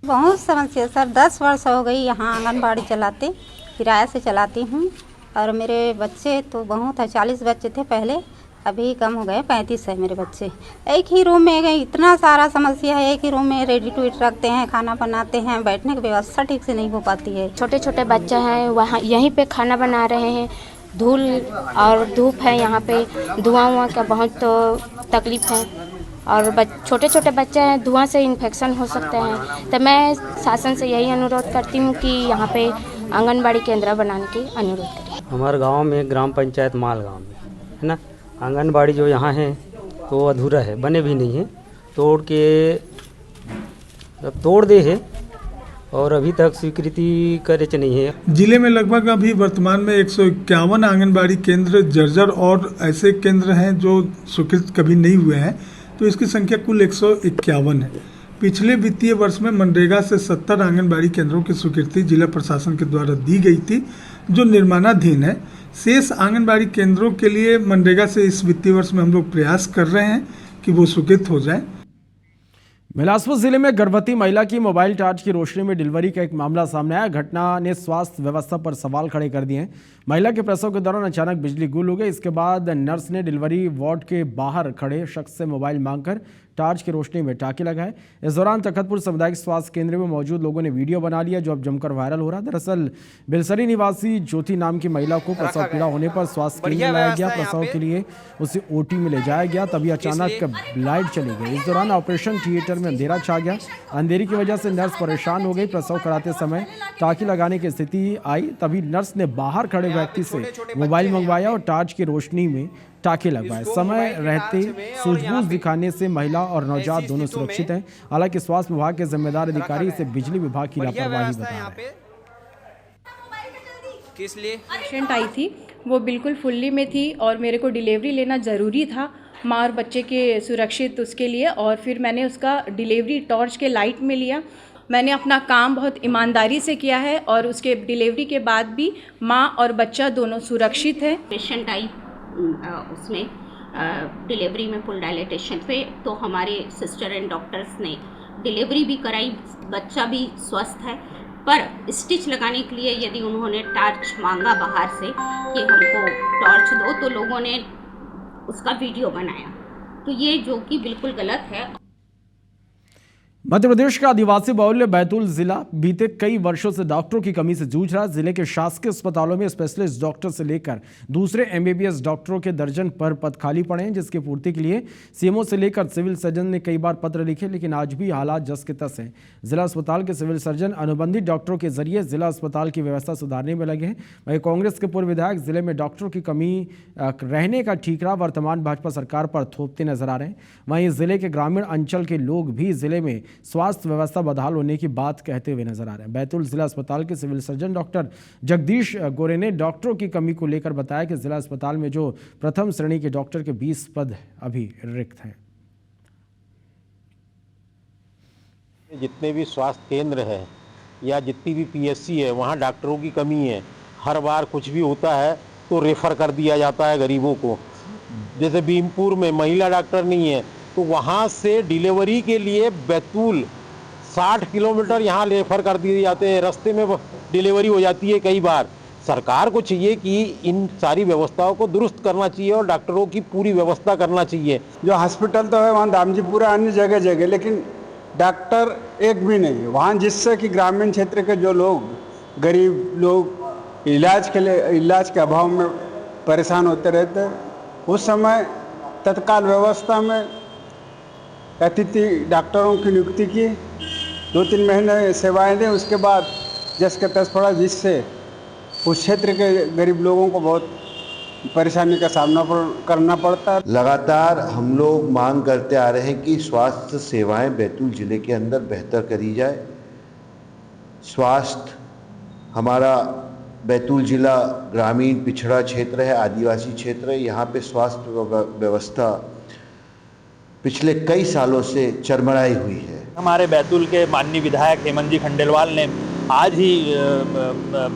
बहुत समस्या सर, 10 वर्ष हो गई यहाँ आंगनबाड़ी चलाते, किराए से चलाती हूँ और मेरे बच्चे तो बहुत है, 40 बच्चे थे पहले, अभी कम हो गए, 35 है मेरे बच्चे। एक ही रूम में गए, इतना सारा समस्या है। एक ही रूम में रेडी टू ईट रखते हैं, खाना बनाते हैं, बैठने की व्यवस्था ठीक से नहीं हो पाती है। छोटे छोटे बच्चे हैं वहाँ, यहीं पे खाना बना रहे हैं। धूल और धूप है यहाँ पे, धुआं का बहुत तो तकलीफ है और छोटे छोटे बच्चे हैं, धुआं से इन्फेक्शन हो सकते हैं। तो मैं शासन से यही अनुरोध करती हूँ कि यहाँ पे आंगनबाड़ी केंद्र बनाने की अनुरोध करें। हमारे गांव में ग्राम पंचायत माल गांव में है ना, आंगनबाड़ी जो यहाँ है तो अधूरा है, बने भी नहीं है। तोड़ दे है और अभी तक स्वीकृति करे नहीं है। जिले में लगभग अभी वर्तमान में 151 आंगनबाड़ी केंद्र जर्जर और ऐसे केंद्र हैं जो स्वीकृत कभी नहीं हुए हैं, तो इसकी संख्या कुल 151 है। पिछले वित्तीय वर्ष में मनरेगा से 70 आंगनबाड़ी केंद्रों की स्वीकृति जिला प्रशासन के द्वारा दी गई थी, जो निर्माणाधीन है। शेष आंगनबाड़ी केंद्रों के लिए मनरेगा से इस वित्तीय वर्ष में हम लोग प्रयास कर रहे हैं कि वो स्वीकृत हो जाएं। बिलासपुर जिले में गर्भवती महिला की मोबाइल टार्च की रोशनी में डिलीवरी का एक मामला सामने आया। घटना ने स्वास्थ्य व्यवस्था पर सवाल खड़े कर दिए हैं। महिला के प्रसव के दौरान अचानक बिजली गुल हो गई। इसके बाद नर्स ने डिलीवरी वार्ड के बाहर खड़े शख्स से मोबाइल मांगकर टार्च की रोशनी में टाके लगाए। इस दौरान तखतपुर सामुदायिक स्वास्थ्य केंद्र में मौजूद लोगों ने वीडियो बना लिया, जो अब जमकर वायरल हो रहा है। दरअसल बिलसरी निवासी ज्योति नाम की महिला को प्रसव पीड़ा होने पर स्वास्थ्य केंद्र लाया गया। प्रसव के लिए उसे ओटी में ले जाया गया, तभी अचानक लाइट चली गई। इस दौरान ऑपरेशन थिएटर में अंधेरा छा गया। अंधेरे की वजह से नर्स परेशान हो गई। प्रसव कराते समय टाके लगाने की स्थिति आई, तभी नर्स ने बाहर खड़े व्यक्ति से मोबाइल मंगवाया और टार्च की रोशनी में टाके लगवाए। समय रहते सूझबूझ दिखाने से महिला और नवजात दोनों सुरक्षित हैं। हालांकि स्वास्थ्य विभाग के जिम्मेदार अधिकारी इसे बिजली विभाग की लापरवाही बता रहे हैं। किस लिए पेशेंट आई थी, वो बिल्कुल फुल्ली में थी और मेरे को डिलीवरी लेना ज़रूरी था माँ और बच्चे के सुरक्षित उसके लिए, और फिर मैंने उसका डिलीवरी टॉर्च के लाइट में लिया। मैंने अपना काम बहुत ईमानदारी से किया है और उसके डिलीवरी के बाद भी माँ और बच्चा दोनों सुरक्षित है। पेशेंट आई उसमें डिलीवरी में फुल डायलेटेशन पे, तो हमारे सिस्टर एंड डॉक्टर्स ने डिलीवरी भी कराई, बच्चा भी स्वस्थ है। पर स्टिच लगाने के लिए यदि उन्होंने टार्च मांगा बाहर से कि हमको टॉर्च दो, तो लोगों ने उसका वीडियो बनाया, तो ये जो कि बिल्कुल गलत है। मध्य प्रदेश का आदिवासी बहुल्य बैतूल जिला बीते कई वर्षों से डॉक्टरों की कमी से जूझ रहा है। जिले के शासकीय अस्पतालों में स्पेशलिस्ट डॉक्टर से लेकर दूसरे एमबीबीएस डॉक्टरों के दर्जन पर पद खाली पड़े हैं, जिसकी पूर्ति के लिए सीएमओ से लेकर सिविल सर्जन ने कई बार पत्र लिखे, लेकिन आज भी हालात जस के तस हैं। जिला अस्पताल के सिविल सर्जन अनुबंधित डॉक्टरों के जरिए जिला अस्पताल की व्यवस्था सुधारने में लगे हैं। वहीं कांग्रेस के पूर्व विधायक जिले में डॉक्टरों की कमी रहने का ठीकरा वर्तमान भाजपा सरकार पर थोपते नजर आ रहे हैं। वहीं जिले के ग्रामीण अंचल के लोग भी जिले में स्वास्थ्य व्यवस्था बदहाल होने की बात कहते हुए नजर आ रहे हैं। बैतूल जिला अस्पताल के सिविल सर्जन डॉक्टर जगदीश गोरे ने डॉक्टरों की कमी को लेकर बताया कि जिला अस्पताल में जो प्रथम श्रेणी के डॉक्टर के 20 पद अभी रिक्त हैं। जितने भी स्वास्थ्य केंद्र है या जितनी भी पीएससी है, वहाँ डॉक्टरों की कमी है। हर बार कुछ भी होता है तो रेफर कर दिया जाता है गरीबों को। जैसे भीमपुर में महिला डॉक्टर नहीं है, तो वहाँ से डिलीवरी के लिए बैतूल 60 किलोमीटर यहाँ रेफर कर दिए जाते हैं। रास्ते में डिलीवरी हो जाती है कई बार। सरकार को चाहिए कि इन सारी व्यवस्थाओं को दुरुस्त करना चाहिए और डॉक्टरों की पूरी व्यवस्था करना चाहिए। जो हॉस्पिटल तो है वहाँ दामजीपुरा अन्य जगह जगह, लेकिन डॉक्टर एक भी नहीं है वहाँ, जिससे कि ग्रामीण क्षेत्र के जो लोग गरीब लोग इलाज के अभाव में परेशान होते रहते हैं। उस समय तत्काल व्यवस्था में अतिथि डॉक्टरों की नियुक्ति की, 2-3 महीने सेवाएं दें, उसके बाद जस के तस पड़ा, जिससे उस क्षेत्र के गरीब लोगों को बहुत परेशानी का सामना करना पड़ता है। लगातार हम लोग मांग करते आ रहे हैं कि स्वास्थ्य सेवाएं बैतूल जिले के अंदर बेहतर करी जाए। स्वास्थ्य हमारा बैतूल जिला ग्रामीण पिछड़ा क्षेत्र है, आदिवासी क्षेत्र है। यहाँ पे स्वास्थ्य व्यवस्था पिछले कई सालों से चरमराई हुई है। हमारे बैतूल के माननीय विधायक हेमंत जी खंडेलवाल ने आज ही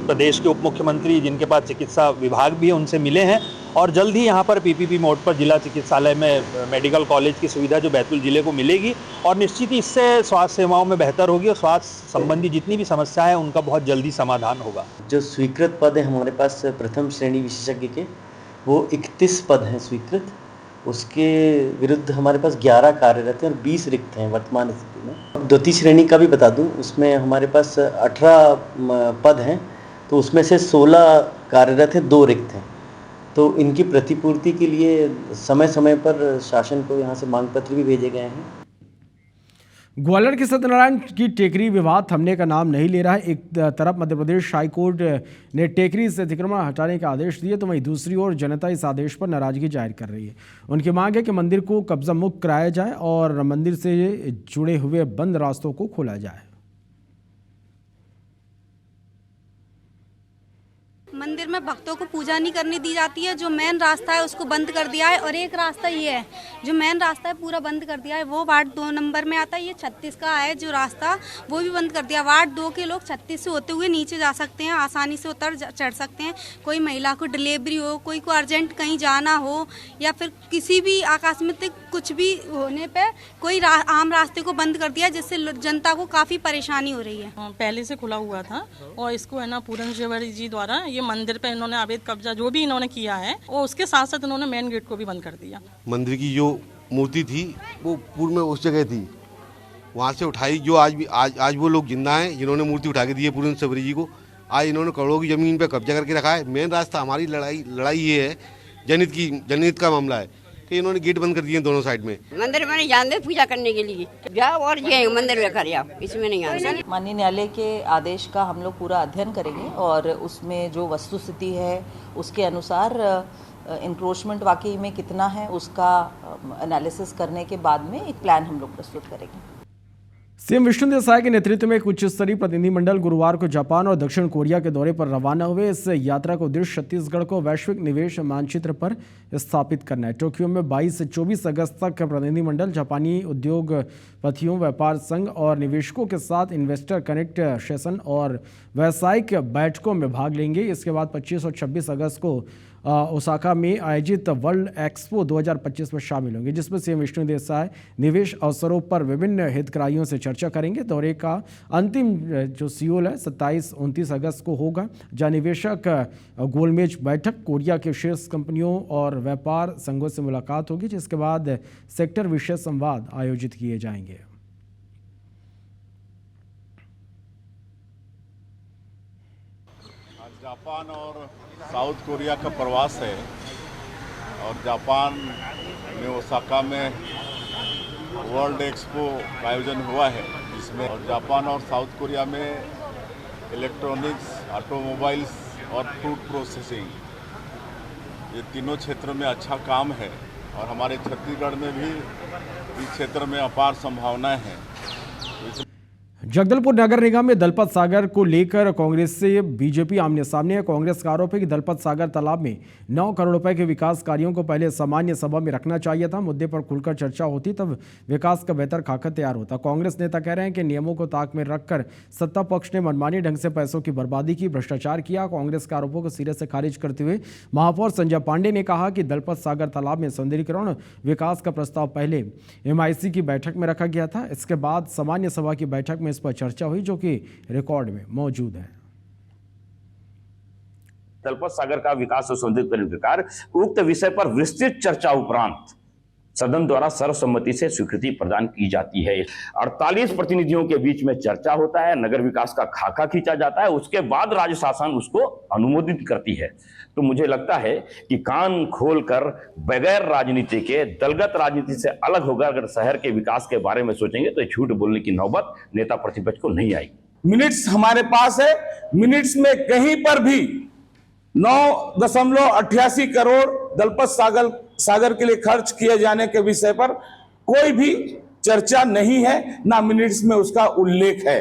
प्रदेश के उप मुख्यमंत्री, जिनके पास चिकित्सा विभाग भी है, उनसे मिले हैं और जल्द ही यहाँ पर पीपीपी मोड पर जिला चिकित्सालय में मेडिकल कॉलेज की सुविधा जो बैतूल जिले को मिलेगी और निश्चित ही इससे स्वास्थ्य सेवाओं में बेहतर होगी और स्वास्थ्य संबंधी जितनी भी समस्या है उनका बहुत जल्दी समाधान होगा। जो स्वीकृत पद है हमारे पास प्रथम श्रेणी विशेषज्ञ के, वो 31 पद हैं स्वीकृत। उसके विरुद्ध हमारे पास 11 कार्यरत हैं और 20 रिक्त हैं वर्तमान स्थिति में। द्वितीय श्रेणी का भी बता दूं, उसमें हमारे पास 18 पद हैं, तो उसमें से 16 कार्यरत हैं, 2 रिक्त हैं। तो इनकी प्रतिपूर्ति के लिए समय समय पर शासन को यहाँ से मांग पत्र भी भेजे गए हैं। ग्वालियर के सत्यनारायण की टेकरी विवाद थमने का नाम नहीं ले रहा है। एक तरफ मध्य प्रदेश हाईकोर्ट ने टेकरी से अतिक्रमण हटाने का आदेश दिए, तो वहीं दूसरी ओर जनता इस आदेश पर नाराजगी जाहिर कर रही है। उनकी मांग है कि मंदिर को कब्जा मुक्त कराया जाए और मंदिर से जुड़े हुए बंद रास्तों को खोला जाए। मंदिर में भक्तों को पूजा नहीं करने दी जाती है। जो मेन रास्ता है उसको बंद कर दिया है, और एक रास्ता ये है जो मेन रास्ता है पूरा बंद कर दिया है, वो वार्ड 2 नंबर में आता है। ये 36 का है जो रास्ता, वो भी बंद कर दिया। वार्ड 2 के लोग 36 से होते हुए नीचे जा सकते हैं, आसानी से उतर चढ़ सकते हैं। कोई महिला को डिलीवरी हो, कोई को अर्जेंट कहीं जाना हो, या फिर किसी भी आकस्मिक कुछ भी होने पे कोई आम रास्ते को बंद कर दिया, जिससे जनता को काफ़ी परेशानी हो रही है। पहले से खुला हुआ था और इसको है ना पूरन शेवरी जी द्वारा ये मंदिर पे इन्होंने अवैध कब्जा जो भी इन्होंने किया है, और उसके साथ साथ इन्होंने मेन गेट को भी बंद कर दिया। मंदिर की जो मूर्ति थी वो पूर्व में उस जगह थी, वहाँ से उठाई। जो आज वो लोग जिंदा हैं जिन्होंने मूर्ति उठा के दी है पूरन शेवरी जी को। आज इन्होंने करोड़ों की ज़मीन पे कब्जा करके रखा है। मेन रास्ता हमारी लड़ाई ये है, जनहित का मामला है कि इन्होंने गेट बंद कर दिए दोनों साइड में। मंदिर में नहीं जाते पूजा करने के लिए, जाओ और ये मंदिर में कर आओ, इसमें नहीं आते। माननीय न्यायालय के आदेश का हम लोग पूरा अध्ययन करेंगे और उसमें जो वस्तुस्थिति है उसके अनुसार इंक्रोचमेंट वाकई में कितना है उसका एनालिसिस करने के बाद में एक प्लान हम लोग प्रस्तुत करेंगे। सीएम विष्णु देसाई के नेतृत्व में एक उच्च स्तरीय प्रतिनिधिमंडल गुरुवार को जापान और दक्षिण कोरिया के दौरे पर रवाना हुए। इस यात्रा का उद्देश्य छत्तीसगढ़ को वैश्विक निवेश मानचित्र पर स्थापित करना है। टोक्यो में 22 से 24 अगस्त तक प्रतिनिधिमंडल जापानी उद्योगपतियों, व्यापार संघ और निवेशकों के साथ इन्वेस्टर कनेक्ट सेशन और व्यावसायिक बैठकों में भाग लेंगे। इसके बाद 25 और 26 अगस्त को ओसाका में आयोजित वर्ल्ड एक्सपो 2025 में शामिल होंगे, जिसमें सीएम विष्णु देसाई निवेश अवसरों पर विभिन्न हितग्राहियों से चर्चा करेंगे। दौरे का अंतिम जो सियोल है 27-29 अगस्त को होगा, जहां निवेशक गोलमेज बैठक, कोरिया के शीर्ष कंपनियों और व्यापार संघों से मुलाकात होगी, जिसके बाद सेक्टर विषय संवाद आयोजित किए जाएंगे। जापान और साउथ कोरिया का प्रवास है और जापान में ओसाका में वर्ल्ड एक्सपो का आयोजन हुआ है, जिसमें और जापान और साउथ कोरिया में इलेक्ट्रॉनिक्स, ऑटोमोबाइल्स और फूड प्रोसेसिंग, ये तीनों क्षेत्रों में अच्छा काम है और हमारे छत्तीसगढ़ में भी इस क्षेत्र में अपार संभावनाएं हैं। जगदलपुर नगर निगम में दलपत सागर को लेकर कांग्रेस से बीजेपी आमने सामने है। कांग्रेस का आरोप है कि दलपत सागर तालाब में 9 करोड़ रुपए के विकास कार्यों को पहले सामान्य सभा में रखना चाहिए था। मुद्दे पर खुलकर चर्चा होती तब विकास का बेहतर खाका तैयार होता। कांग्रेस नेता कह रहे हैं कि नियमों को ताक में रखकर सत्ता पक्ष ने मनमानी ढंग से पैसों की बर्बादी की, भ्रष्टाचार किया। कांग्रेस के आरोपों को सिरे से खारिज करते हुए महापौर संजय पांडे ने कहा कि दलपत सागर तालाब में सौंदर्यीकरण विकास का प्रस्ताव पहले MIC की बैठक में रखा गया था। इसके बाद सामान्य सभा की बैठक में इस पर चर्चा हुई, जो कि रिकॉर्ड में मौजूद है। दलपत सागर का विकास और सौंदर्यीकरण के कार्य उक्त विषय पर विस्तृत चर्चा उपरांत सदन द्वारा सर्वसम्मति से स्वीकृति प्रदान की जाती है। 48 प्रतिनिधियों के बीच में चर्चा होता है, नगर विकास का खाका खींचा जाता है, उसके बाद राज्य शासन उसको अनुमोदित करती है। तो मुझे लगता है कि कान खोलकर बगैर राजनीति के, दलगत राजनीति से अलग होकर अगर शहर के विकास के बारे में सोचेंगे तो झूठ बोलने की नौबत नेता प्रतिपक्ष को नहीं आएगी। मिनट्स हमारे पास है, मिनट्स में कहीं पर भी 9.88 करोड़ दलपत सागर के लिए खर्च किए जाने के विषय पर कोई भी चर्चा नहीं है, ना मिनट्स में उसका उल्लेख है।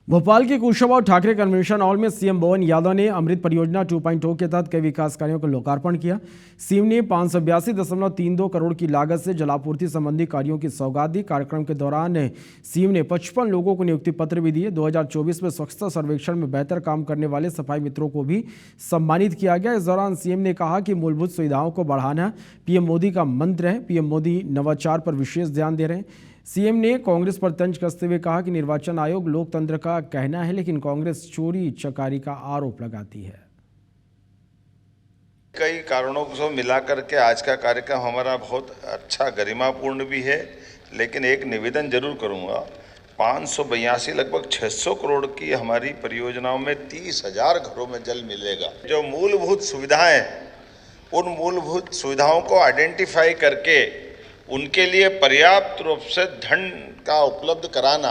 भोपाल के कुशाभाऊ ठाकरे कन्वेंशन हॉल में सीएम मोहन यादव ने अमृत परियोजना 2.0 के तहत कई विकास कार्यों का लोकार्पण किया। सीएम ने 582.32 करोड़ की लागत से जलापूर्ति संबंधी कार्यों की सौगात दी। कार्यक्रम के दौरान सीएम ने 55 लोगों को नियुक्ति पत्र भी दिए। 2024 में स्वच्छता सर्वेक्षण में बेहतर काम करने वाले सफाई मित्रों को भी सम्मानित किया गया। इस दौरान सीएम ने कहा कि मूलभूत सुविधाओं को बढ़ाना पीएम मोदी का मंत्र है। पीएम मोदी नवाचार पर विशेष ध्यान दे रहे हैं। सीएम ने कांग्रेस पर तंज कसते हुए कहा कि निर्वाचन आयोग लोकतंत्र का कहना है, लेकिन कांग्रेस चोरी चकारी का आरोप लगाती है। कई कारणों को मिलाकर के आज का कार्यक्रम हमारा बहुत अच्छा, गरिमापूर्ण भी है, लेकिन एक निवेदन जरूर करूंगा। 582 लगभग 600 करोड़ की हमारी परियोजनाओं में 30,000 घरों में जल मिलेगा। जो मूलभूत सुविधाएं, उन मूलभूत सुविधाओं को आइडेंटिफाई करके उनके लिए पर्याप्त रूप से धन का उपलब्ध कराना,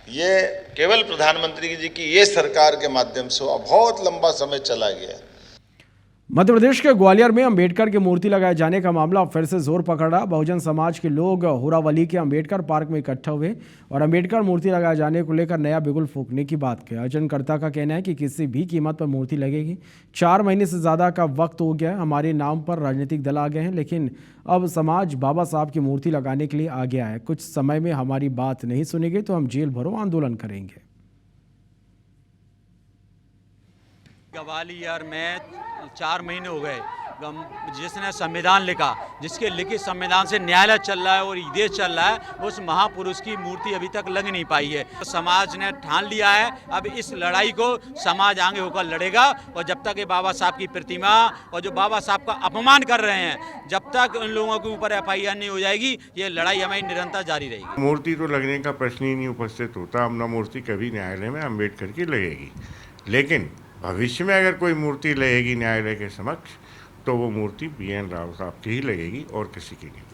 ये केवल प्रधानमंत्री जी की ये सरकार के माध्यम से बहुत लंबा समय चला गया। मध्य प्रदेश के ग्वालियर में अंबेडकर की मूर्ति लगाए जाने का मामला फिर से जोर पकड़ रहा। बहुजन समाज के लोग होरावली के अंबेडकर पार्क में इकट्ठा हुए और अंबेडकर मूर्ति लगाए जाने को लेकर नया बिगुल फूंकने की बात की। आयोजनकर्ता का कहना है कि किसी भी कीमत पर मूर्ति लगेगी। 4 महीने से ज़्यादा का वक्त हो गया है, हमारे नाम पर राजनीतिक दल आ गए हैं, लेकिन अब समाज बाबा साहब की मूर्ति लगाने के लिए आ गया है। कुछ समय में हमारी बात नहीं सुनी गई तो हम जेल भरो आंदोलन करेंगे। ग्वालियर में 4 महीने हो गए, जिसने संविधान लिखा, जिसके लिखित संविधान से न्यायालय चल रहा है और देश चल रहा है, उस महापुरुष की मूर्ति अभी तक लग नहीं पाई है। समाज ने ठान लिया है, अब इस लड़ाई को समाज आगे होकर लड़ेगा और जब तक ये बाबा साहब की प्रतिमा और जो बाबा साहब का अपमान कर रहे हैं, जब तक उन लोगों के ऊपर FIR नहीं हो जाएगी, ये लड़ाई हमारी निरंतर जारी रहेगी। मूर्ति तो लगने का प्रश्न ही नहीं उपस्थित होता। अब न मूर्ति कभी न्यायालय में अम्बेडकर की लगेगी, लेकिन भविष्य में अगर कोई मूर्ति लगेगी न्यायालय के समक्ष तो वो मूर्ति BN राव साहब की ही लगेगी और किसी की नहीं।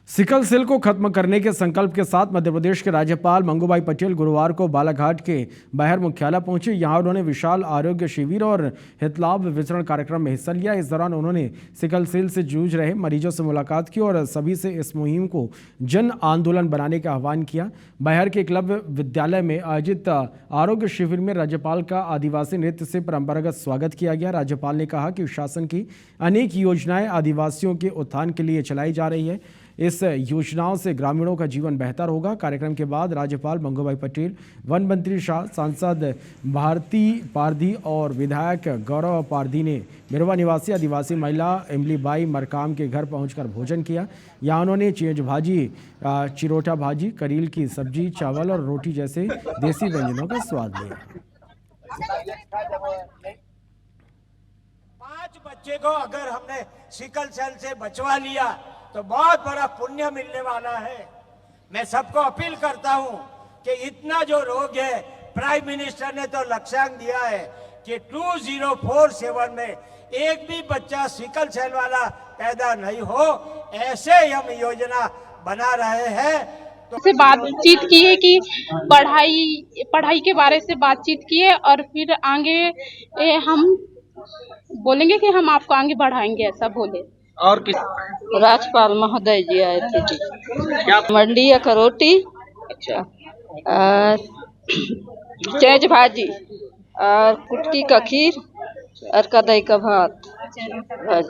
सिकल सेल को खत्म करने के संकल्प के साथ मध्य प्रदेश के राज्यपाल मंगूभाई पटेल गुरुवार को बालाघाट के बहर मुख्यालय पहुंचे। यहां उन्होंने विशाल आरोग्य शिविर और हितलाभ वितरण कार्यक्रम में हिस्सा लिया। इस दौरान उन्होंने सिकल सेल से जूझ रहे मरीजों से मुलाकात की और सभी से इस मुहिम को जन आंदोलन बनाने का आह्वान किया। बहर के एकलव्य विद्यालय में आयोजित आरोग्य शिविर में राज्यपाल का आदिवासी नृत्य से परंपरागत स्वागत किया गया। राज्यपाल ने कहा कि शासन की अनेक योजनाएं आदिवासियों के उत्थान के लिए चलाई जा रही है। इस योजनाओं से ग्रामीणों का जीवन बेहतर होगा। कार्यक्रम के बाद राज्यपाल मंगूभाई पटेल, वन मंत्री शाह, सांसद भारती पारधी और विधायक गौरव पारधी ने बिरवा निवासी आदिवासी महिला इमली बाई मरकाम के घर पहुंचकर भोजन किया। यहाँ उन्होंने चेंज भाजी, चिरोटा भाजी, करील की सब्जी, चावल और रोटी जैसे देसी व्यंजनों का स्वाद लिया। 5 बच्चे को अगर हमने सिकल सेल से बचवा लिया तो बहुत बड़ा पुण्य मिलने वाला है। मैं सबको अपील करता हूं कि इतना जो रोग है, प्राइम मिनिस्टर ने तो लक्ष्यांक दिया है कि 2047 में एक भी बच्चा सिकल सेल वाला पैदा नहीं हो, ऐसे हम योजना बना रहे हैं। तो से बातचीत की है कि पढ़ाई के बारे से बातचीत की है और फिर आगे हम बोलेंगे कि हम आपको आगे बढ़ाएंगे, ऐसा बोले। और किस राज्यपाल महोदय जी आए थे जी। क्या मंडिया का रोटी, अच्छा, चेंज भाजी और कुटकी का खीर और कदई का भात,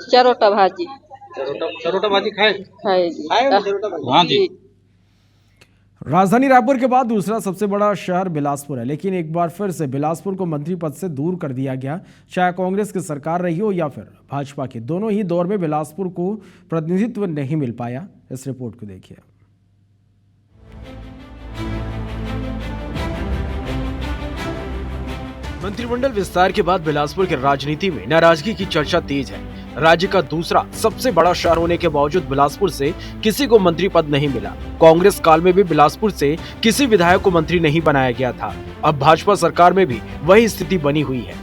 चरोटा भाजी। चरोटा भाजी खाए जी। हाँ जी। राजधानी रायपुर के बाद दूसरा सबसे बड़ा शहर बिलासपुर है, लेकिन एक बार फिर से बिलासपुर को मंत्री पद से दूर कर दिया गया। चाहे कांग्रेस की सरकार रही हो या फिर भाजपा की, दोनों ही दौर में बिलासपुर को प्रतिनिधित्व नहीं मिल पाया। इस रिपोर्ट को देखिए। मंत्रिमंडल विस्तार के बाद बिलासपुर की राजनीति में नाराजगी की चर्चा तेज है। राज्य का दूसरा सबसे बड़ा शहर होने के बावजूद बिलासपुर से किसी को मंत्री पद नहीं मिला। कांग्रेस काल में भी बिलासपुर से किसी विधायक को मंत्री नहीं बनाया गया था। अब भाजपा सरकार में भी वही स्थिति बनी हुई है।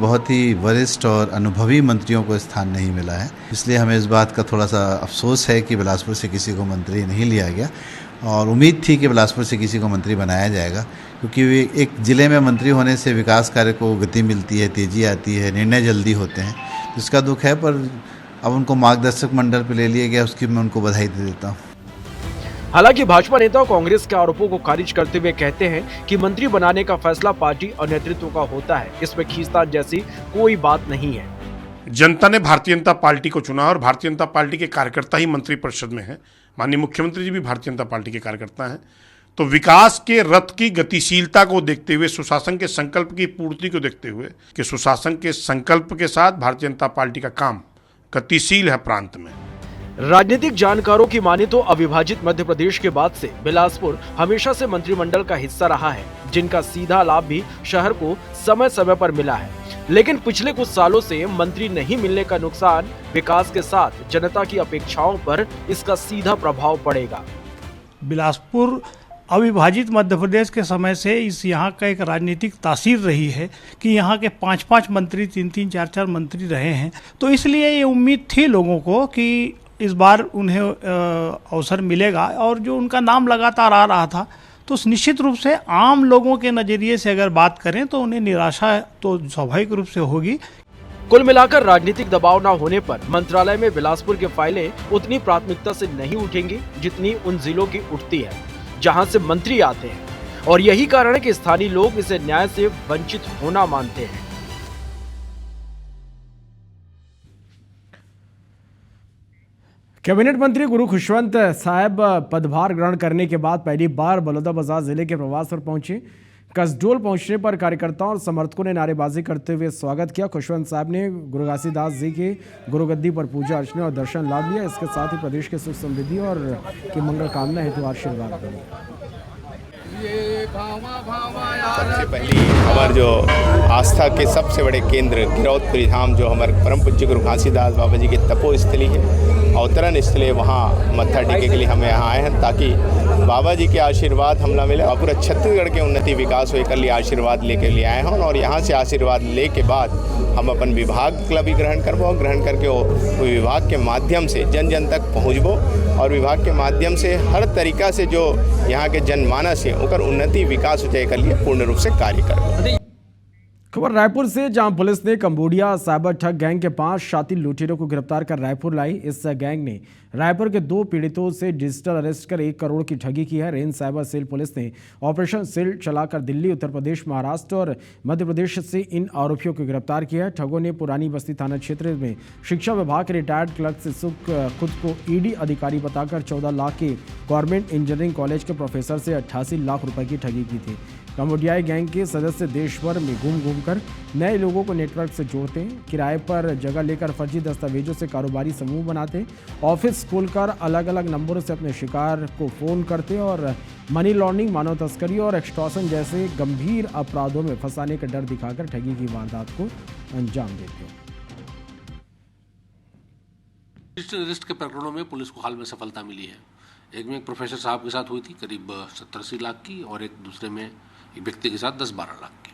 बहुत ही वरिष्ठ और अनुभवी मंत्रियों को स्थान नहीं मिला है, इसलिए हमें इस बात का थोड़ा सा अफसोस है कि बिलासपुर से किसी को मंत्री नहीं लिया गया। और उम्मीद थी कि बिलासपुर से किसी को मंत्री बनाया जाएगा, क्योंकि एक जिले में मंत्री होने से विकास कार्य को गति मिलती है, तेजी आती है, निर्णय जल्दी होते हैं। इसका दुख है, पर अब उनको मार्गदर्शक मंडल पर ले लिया गया, उसकी मैं उनको बधाई दे देता हूँ। हालांकि भाजपा नेता कांग्रेस के आरोपों को खारिज करते हुए कहते हैं कि मंत्री बनाने का फैसला पार्टी और नेतृत्व का होता है, इसमें खींचतान जैसी कोई बात नहीं है। जनता ने भारतीय जनता पार्टी को चुना और भारतीय जनता पार्टी के कार्यकर्ता ही मंत्रिपरिषद में हैं। माननीय मुख्यमंत्री जी भी भारतीय जनता पार्टी के कार्यकर्ता हैं। तो विकास के रथ की गतिशीलता को देखते हुए, सुशासन के संकल्प की पूर्ति को देखते हुए कि सुशासन के संकल्प के साथ भारतीय जनता पार्टी का काम गतिशील है प्रांत में। राजनीतिक जानकारों की माने तो अविभाजित मध्य प्रदेश के बाद से बिलासपुर हमेशा से मंत्रिमंडल का हिस्सा रहा है, जिनका सीधा लाभ भी शहर को समय समय पर मिला है। लेकिन पिछले कुछ सालों से मंत्री नहीं मिलने का नुकसान विकास के साथ जनता की अपेक्षाओं पर इसका सीधा प्रभाव पड़ेगा। बिलासपुर अविभाजित मध्य प्रदेश के समय से इस यहाँ का एक राजनीतिक तासीर रही है कि यहाँ के 5-5 मंत्री, 3-3, 4-4 मंत्री रहे हैं। तो इसलिए ये उम्मीद थी लोगों को कि इस बार उन्हें अवसर मिलेगा, और जो उनका नाम लगातार आ रहा था, तो निश्चित रूप से आम लोगों के नज़रिए से अगर बात करें तो उन्हें निराशा तो स्वाभाविक रूप से होगी। कुल मिलाकर राजनीतिक दबाव न होने पर मंत्रालय में बिलासपुर की फाइलें उतनी प्राथमिकता से नहीं उठेंगी जितनी उन जिलों की उठती है जहां से मंत्री आते हैं, और यही कारण है कि स्थानीय लोग इसे न्याय से वंचित होना मानते हैं। कैबिनेट मंत्री गुरु खुशवंत साहब पदभार ग्रहण करने के बाद पहली बार बलौदाबाजार जिले के प्रवास पर पहुंचे। कसडोल पहुंचने पर कार्यकर्ताओं और समर्थकों ने नारेबाजी करते हुए स्वागत किया। खुशवंत साहब ने गुरु घासीदास जी के गुरुगद्दी पर पूजा अर्चना और दर्शन लाभ लिया। इसके साथ ही प्रदेश के सुख समृद्धि और की मंगल कामना हेतु आशीर्वाद दिया। सबसे पहली हमारे जो आस्था के सबसे बड़े केंद्र गिरौदपुरी धाम, जो हमारे परम पूज्य गुरु घासीदास बाबा जी की तपोस्थली है, अवतरण स्थली है, वहाँ मत्था टेके के लिए हम यहाँ आए हैं ताकि बाबा जी के आशीर्वाद हमला मिले और पूरा छत्तीसगढ़ के उन्नति विकास हो, कर लिए आशीर्वाद लेके लिए आए हैं। और यहाँ से आशीर्वाद ले के बाद हम अपन विभाग का भी ग्रहण करबो, ग्रहण करके वो विभाग के माध्यम से जन जन तक पहुँचबो और विभाग के माध्यम से हर तरीका से जो यहाँ के जनमानस है उनका उन्नति विकास हो जाए कर लिए पूर्ण रूप से कार्य करबो। खबर रायपुर से, जहां पुलिस ने कंबोडिया साइबर ठग गैंग के 5 शातिर लुटेरों को गिरफ्तार कर रायपुर लाई। इस गैंग ने रायपुर के 2 पीड़ितों से डिजिटल अरेस्ट कर 1 करोड़ की ठगी की है। रेंज साइबर सेल पुलिस ने ऑपरेशन सेल चलाकर दिल्ली, उत्तर प्रदेश, महाराष्ट्र और मध्य प्रदेश से इन आरोपियों को गिरफ्तार किया है। ठगों ने पुरानी बस्ती थाना क्षेत्र में शिक्षा विभाग के रिटायर्ड क्लर्क से खुद को ईडी अधिकारी बताकर 14 लाख के गवर्नमेंट इंजीनियरिंग कॉलेज के प्रोफेसर से 88 लाख रुपए की ठगी की थी। कंबोडियाई गैंग के सदस्य देश भर में घूम कर नए लोगों को नेटवर्क से जोड़ते हैं, किराए पर जगह लेकर फर्जी दस्तावेजों से कारोबारी समूह बनाते हैं, ऑफिस खोलकर अलग अलग नंबरों से अपने शिकार को फ़ोन करते और मनी लॉन्ड्रिंग, मानव तस्करी और एक्सटॉर्शन जैसे गंभीर अपराधों में फंसाने का डर दिखाकर ठगी की वारदात को अंजाम देते हैं। डिजिटल अरेस्ट के प्रकरणों में पुलिस को हाल में सफलता मिली है। एक में एक प्रोफेसर साहब के साथ हुई थी करीब 70-80 लाख की, और एक दूसरे में एक व्यक्ति के साथ 10-12 लाख की।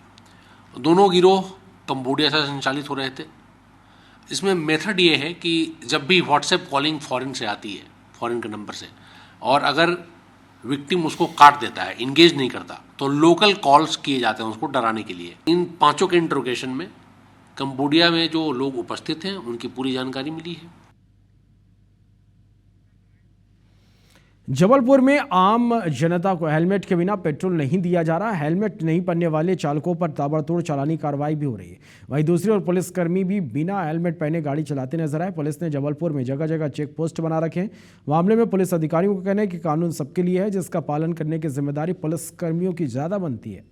दोनों गिरोह कंबोडिया से संचालित हो रहे थे। इसमें मेथड ये है कि जब भी व्हाट्सएप कॉलिंग फॉरेन से आती है, फॉरेन के नंबर से, और अगर विक्टिम उसको काट देता है, इंगेज नहीं करता, तो लोकल कॉल्स किए जाते हैं उसको डराने के लिए। इन 5 के इंट्रोगेशन में कंबोडिया में जो लोग उपस्थित हैं उनकी पूरी जानकारी मिली है। जबलपुर में आम जनता को हेलमेट के बिना पेट्रोल नहीं दिया जा रहा। हेलमेट नहीं पहनने वाले चालकों पर ताबड़तोड़ चालानी कार्रवाई भी हो रही है। वहीं दूसरी ओर पुलिसकर्मी भी बिना हेलमेट पहने गाड़ी चलाते नजर आए। पुलिस ने जबलपुर में जगह जगह चेक पोस्ट बना रखे हैं। मामले में पुलिस अधिकारियों का कहना है कि कानून सबके लिए है, जिसका पालन करने की जिम्मेदारी पुलिसकर्मियों की ज्यादा बनती है।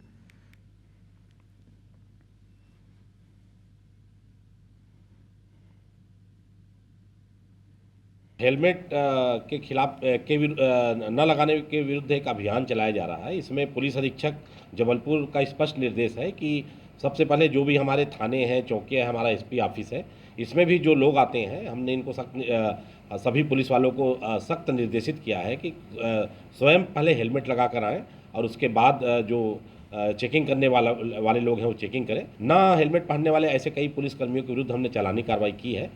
हेलमेट के खिलाफ न लगाने के विरुद्ध एक अभियान चलाया जा रहा है। इसमें पुलिस अधीक्षक जबलपुर का स्पष्ट निर्देश है कि सबसे पहले जो भी हमारे थाने हैं, चौकी है, हमारा एसपी ऑफिस है, इसमें भी जो लोग आते हैं हमने इनको सभी पुलिस वालों को सख्त निर्देशित किया है कि स्वयं पहले हेलमेट लगा कर आएँ और उसके बाद जो चेकिंग करने वाले लोग हैं वो चेकिंग करें। ना हेलमेट पहनने वाले ऐसे कई पुलिसकर्मियों के विरुद्ध हमने चालानी कार्रवाई की है।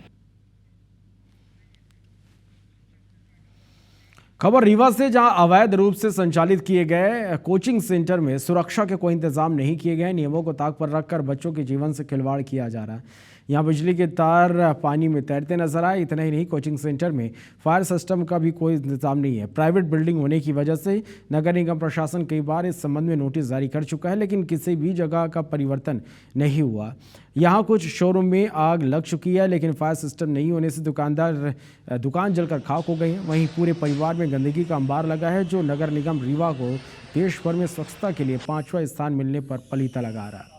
खबर रीवा से, जहां अवैध रूप से संचालित किए गए कोचिंग सेंटर में सुरक्षा के कोई इंतजाम नहीं किए गए। नियमों को ताक पर रखकर बच्चों के जीवन से खिलवाड़ किया जा रहा है। यहां बिजली के तार पानी में तैरते नजर आए। इतना ही नहीं, कोचिंग सेंटर में फायर सिस्टम का भी कोई इंतजाम नहीं है। प्राइवेट बिल्डिंग होने की वजह से नगर निगम प्रशासन कई बार इस संबंध में नोटिस जारी कर चुका है, लेकिन किसी भी जगह का परिवर्तन नहीं हुआ। यहाँ कुछ शोरूम में आग लग चुकी है, लेकिन फायर सिस्टम नहीं होने से दुकान जलकर खाक हो गई है। वहीं पूरे परिवार में गंदगी का अंबार लगा है, जो नगर निगम रीवा को देश भर में स्वच्छता के लिए 5वां स्थान मिलने पर पलीता लगा रहा है।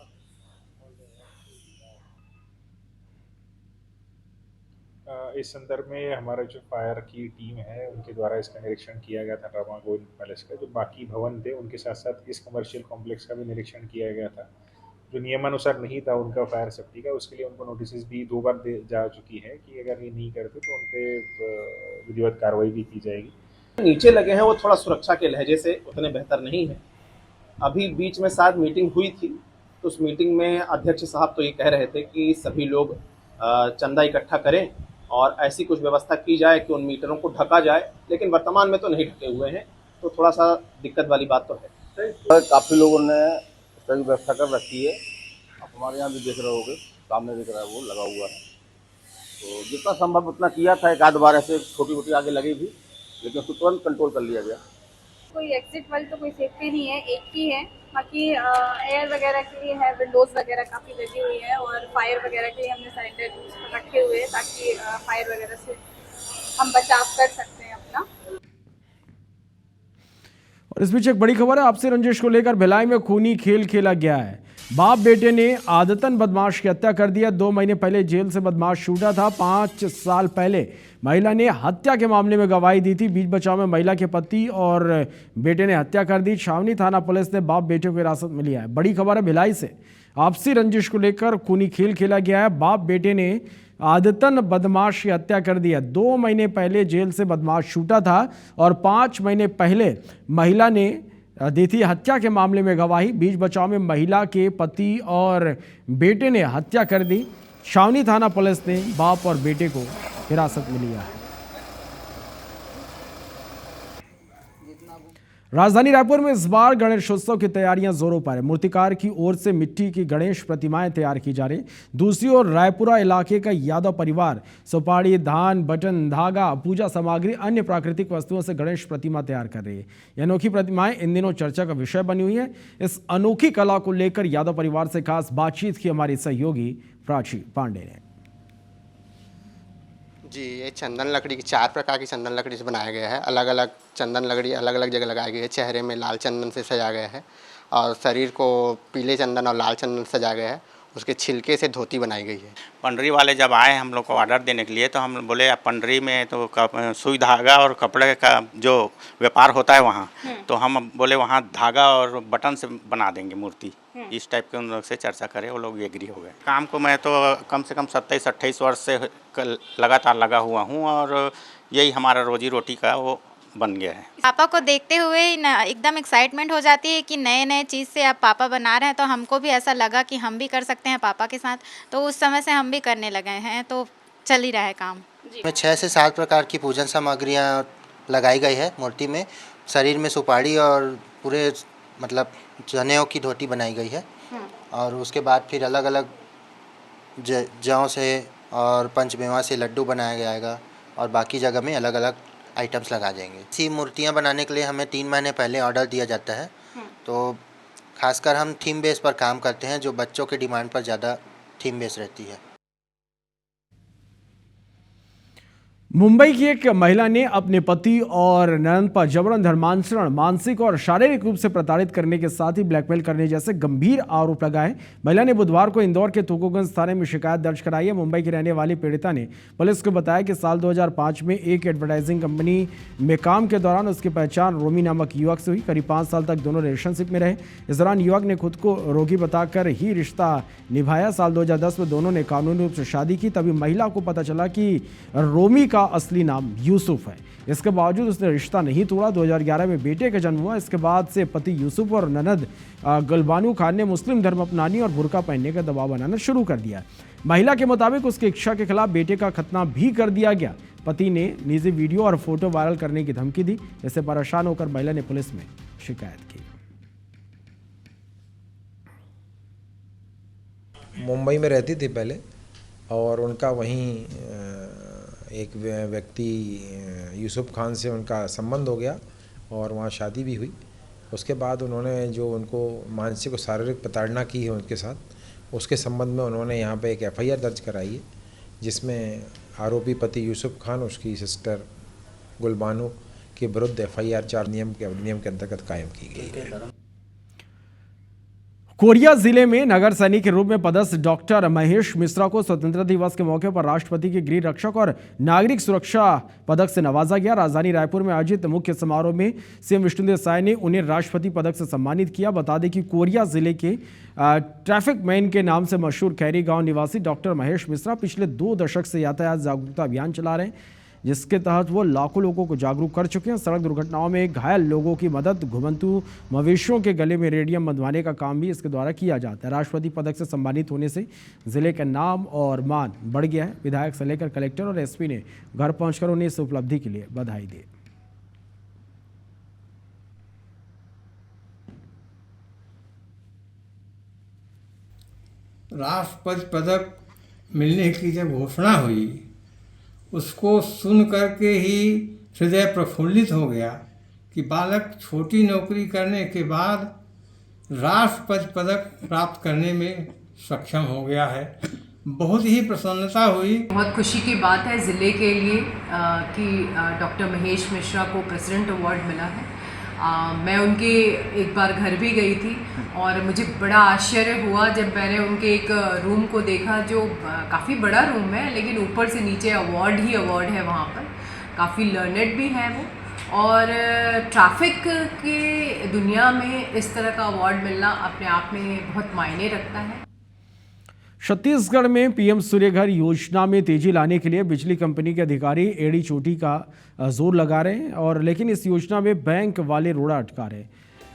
इस संदर्भ में हमारा जो फायर की टीम है उनके द्वारा इसका निरीक्षण किया गया था। रामा गोविंद पैलेस का जो बाकी भवन थे उनके साथ साथ इस कमर्शियल कॉम्प्लेक्स का भी निरीक्षण किया गया था। जो नियमानुसार नहीं था उनका फायर सेफ्टी का, उसके लिए उनको नोटिस भी 2 बार जा चुकी है कि अगर ये नहीं करते तो उन पर विधिवत कार्रवाई भी की जाएगी। नीचे लगे हैं वो थोड़ा सुरक्षा के लहजे से उतने बेहतर नहीं है। अभी बीच में शायद मीटिंग हुई थी, तो उस मीटिंग में अध्यक्ष साहब तो ये कह रहे थे कि सभी लोग चंदा इकट्ठा करें और ऐसी कुछ व्यवस्था की जाए कि उन मीटरों को ढका जाए, लेकिन वर्तमान में तो नहीं ढके हुए हैं, तो थोड़ा सा दिक्कत वाली बात तो है। काफ़ी लोगों ने सही व्यवस्था कर रखी है। आप हमारे यहाँ भी देख रहे होगे सामने दिख रहा है वो लगा हुआ है। तो जितना संभव उतना किया था, एक आध बार ऐसे छोटी मोटी आगे लगी भी, लेकिन उसको तुरंत कंट्रोल कर लिया गया। कोई एग्जिट वाली तो कोई सेफ्टी नहीं है, एक ही है। बाकी एयर वगैरह के लिए है, विंडोज वगैरह काफ़ी लगी हुई है और फायर वगैरह के लिए हमने सैनिटाइजर रखे हुए हैं ताकि फायर वगैरह से हम बचाव कर सकते हैं अपना। और इस बीच एक बड़ी खबर है आपसे रंजिश को लेकर। भिलाई में खूनी खेल खेला गया है। बाप बेटे ने आदतन बदमाश की हत्या कर दिया। 2 महीने पहले जेल से बदमाश छूटा था। 5 साल पहले महिला ने हत्या के मामले में गवाही दी थी। बीच बचाव में महिला के पति और बेटे ने हत्या कर दी। छावनी थाना पुलिस ने बाप बेटे को हिरासत में लिया है। बड़ी खबर है भिलाई से। आपसी रंजिश को लेकर खूनी खेल खेला गया है। बाप बेटे ने आदतन बदमाश की हत्या कर दिया। 2 महीने पहले जेल से बदमाश छूटा था और 5 महीने पहले महिला ने दी थी हत्या के मामले में गवाही। बीच बचाव में महिला के पति और बेटे ने हत्या कर दी। छावनी थाना पुलिस ने बाप और बेटे को हिरासत में लिया है। राजधानी रायपुर में इस बार गणेशोत्सव की तैयारियां जोरों पर है। मूर्तिकार की ओर से मिट्टी की गणेश प्रतिमाएं तैयार की जा रही। दूसरी ओर रायपुरा इलाके का यादव परिवार सुपारी, धान, बटन, धागा, पूजा सामग्री, अन्य प्राकृतिक वस्तुओं से गणेश प्रतिमा तैयार कर रही है। ये अनोखी प्रतिमाएं इन दिनों चर्चा का विषय बनी हुई है। इस अनोखी कला को लेकर यादव परिवार से खास बातचीत की हमारी सहयोगी प्राची पांडे ने। जी, ये चंदन लकड़ी की 4 प्रकार की चंदन लकड़ी से बनाया गया है। अलग अलग चंदन लकड़ी अलग अलग जगह लगाई गई है। चेहरे में लाल चंदन से सजाया गया है और शरीर को पीले चंदन और लाल चंदन से सजाया गया है। उसके छिलके से धोती बनाई गई है। पंडरी वाले जब आए हम लोग को ऑर्डर देने के लिए तो हम बोले आप पंडरी में तो सुई धागा और कपड़े का जो व्यापार होता है वहाँ, तो हम बोले वहाँ धागा और बटन से बना देंगे मूर्ति। इस टाइप के उन लोग से चर्चा करें, वो लोग एग्री हो गए। काम को मैं तो कम से कम 27-28 वर्ष से लगातार लगा हुआ हूँ और यही हमारा रोजी रोटी का वो बन गया है। पापा को देखते हुए एकदम एक्साइटमेंट हो जाती है कि नए नए चीज़ से आप पापा बना रहे हैं, तो हमको भी ऐसा लगा कि हम भी कर सकते हैं पापा के साथ। तो उस समय से हम भी करने लगे हैं, तो चल ही रहा है काम। में 6 से 7 प्रकार की पूजन सामग्रियाँ लगाई गई है मूर्ति में। शरीर में सुपारी और पूरे मतलब जनेऊ की धोती बनाई गई है और उसके बाद फिर अलग अलग जौ से और पंचमेवा से लड्डू बनाया जाएगा और बाकी जगह में अलग अलग आइटम्स लगा देंगे। इसी मूर्तियाँ बनाने के लिए हमें 3 महीने पहले ऑर्डर दिया जाता है। तो खासकर हम थीम बेस पर काम करते हैं, जो बच्चों के डिमांड पर ज़्यादा थीम बेस रहती है। मुंबई की एक महिला ने अपने पति और ननद पर जबरन धर्मांतरण, मानसिक और शारीरिक रूप से प्रताड़ित करने के साथ ही ब्लैकमेल करने जैसे गंभीर आरोप लगाए। महिला ने बुधवार को इंदौर के तुकोगंज थाने में शिकायत दर्ज कराई है। मुंबई की रहने वाली पीड़िता ने पुलिस को बताया कि साल 2005 में एक एडवर्टाइजिंग कंपनी में काम के दौरान उसकी पहचान रोमी नामक युवक से हुई। करीब 5 साल तक दोनों रिलेशनशिप में रहे। इस दौरान युवक ने खुद को रोगी बताकर ही रिश्ता निभाया। साल 2010 में दोनों ने कानूनी रूप से शादी की। तभी महिला को पता चला कि रोमी का असली नाम यूसुफ है। इसके बावजूद उसने रिश्ता नहीं तोड़ा। 2011 में बेटे का जन्म हुआ। इसके बाद से पति यूसुफ और ननद गुलबानू खान ने मुस्लिम धर्म अपनाने और बुर्का पहनने का दबाव बनाना शुरू कर दिया। महिला के मुताबिक उसकी इच्छा के खिलाफ बेटे का खतना भी कर दिया गया। पति ने निजी वीडियो और फोटो वायरल करने की धमकी दी। इससे परेशान होकर महिला ने पुलिस में शिकायत की। मुंबई में रहती थी पहले और उनका वहीं एक व्यक्ति यूसुफ खान से उनका संबंध हो गया और वहाँ शादी भी हुई। उसके बाद उन्होंने जो उनको मानसिक और शारीरिक प्रताड़ना की है उनके साथ, उसके संबंध में उन्होंने यहाँ पे एक एफआईआर दर्ज कराई है, जिसमें आरोपी पति यूसुफ खान, उसकी सिस्टर गुलबानू के विरुद्ध एफआईआर 4 नियम के अंतर्गत कायम की गई है। कोरिया जिले में नगर सैनिक के रूप में पदस्थ डॉक्टर महेश मिश्रा को स्वतंत्रता दिवस के मौके पर राष्ट्रपति के गृह रक्षक और नागरिक सुरक्षा पदक से नवाजा गया। राजधानी रायपुर में आयोजित मुख्य समारोह में सीएम विष्णुदेव साय ने उन्हें राष्ट्रपति पदक से सम्मानित किया। बता दें कि कोरिया जिले के ट्रैफिक मैन के नाम से मशहूर खैरी गांव निवासी डॉक्टर महेश मिश्रा पिछले 2 दशक से यातायात जागरूकता अभियान चला रहे हैं, जिसके तहत वो लाखों लोगों को जागरूक कर चुके हैं। सड़क दुर्घटनाओं में घायल लोगों की मदद, घुमंतू मवेशियों के गले में रेडियम बंधवाने का काम भी इसके द्वारा किया जाता है। राष्ट्रपति पदक से सम्मानित होने से जिले का नाम और मान बढ़ गया है। विधायक से लेकर कलेक्टर और एसपी ने घर पहुंचकर उन्हें इस उपलब्धि के लिए बधाई दी। राष्ट्रपति पदक मिलने की जब घोषणा हुई उसको सुन करके ही हृदय प्रफुल्लित हो गया कि बालक छोटी नौकरी करने के बाद राष्ट्रपति पदक प्राप्त करने में सक्षम हो गया है। बहुत ही प्रसन्नता हुई। बहुत खुशी की बात है ज़िले के लिए कि डॉक्टर महेश मिश्रा को प्रेसिडेंट अवार्ड मिला है। मैं उनके एक बार घर भी गई थी और मुझे बड़ा आश्चर्य हुआ जब मैंने उनके एक रूम को देखा जो काफ़ी बड़ा रूम है, लेकिन ऊपर से नीचे अवार्ड ही अवार्ड है वहाँ पर। काफ़ी लर्नेड भी है वो, और ट्रैफिक के दुनिया में इस तरह का अवार्ड मिलना अपने आप में बहुत मायने रखता है। छत्तीसगढ़ में पीएम सूर्यघर योजना में तेजी लाने के लिए बिजली कंपनी के अधिकारी एड़ी चोटी का जोर लगा रहे हैं, और लेकिन इस योजना में बैंक वाले रोड़ा अटका रहे हैं।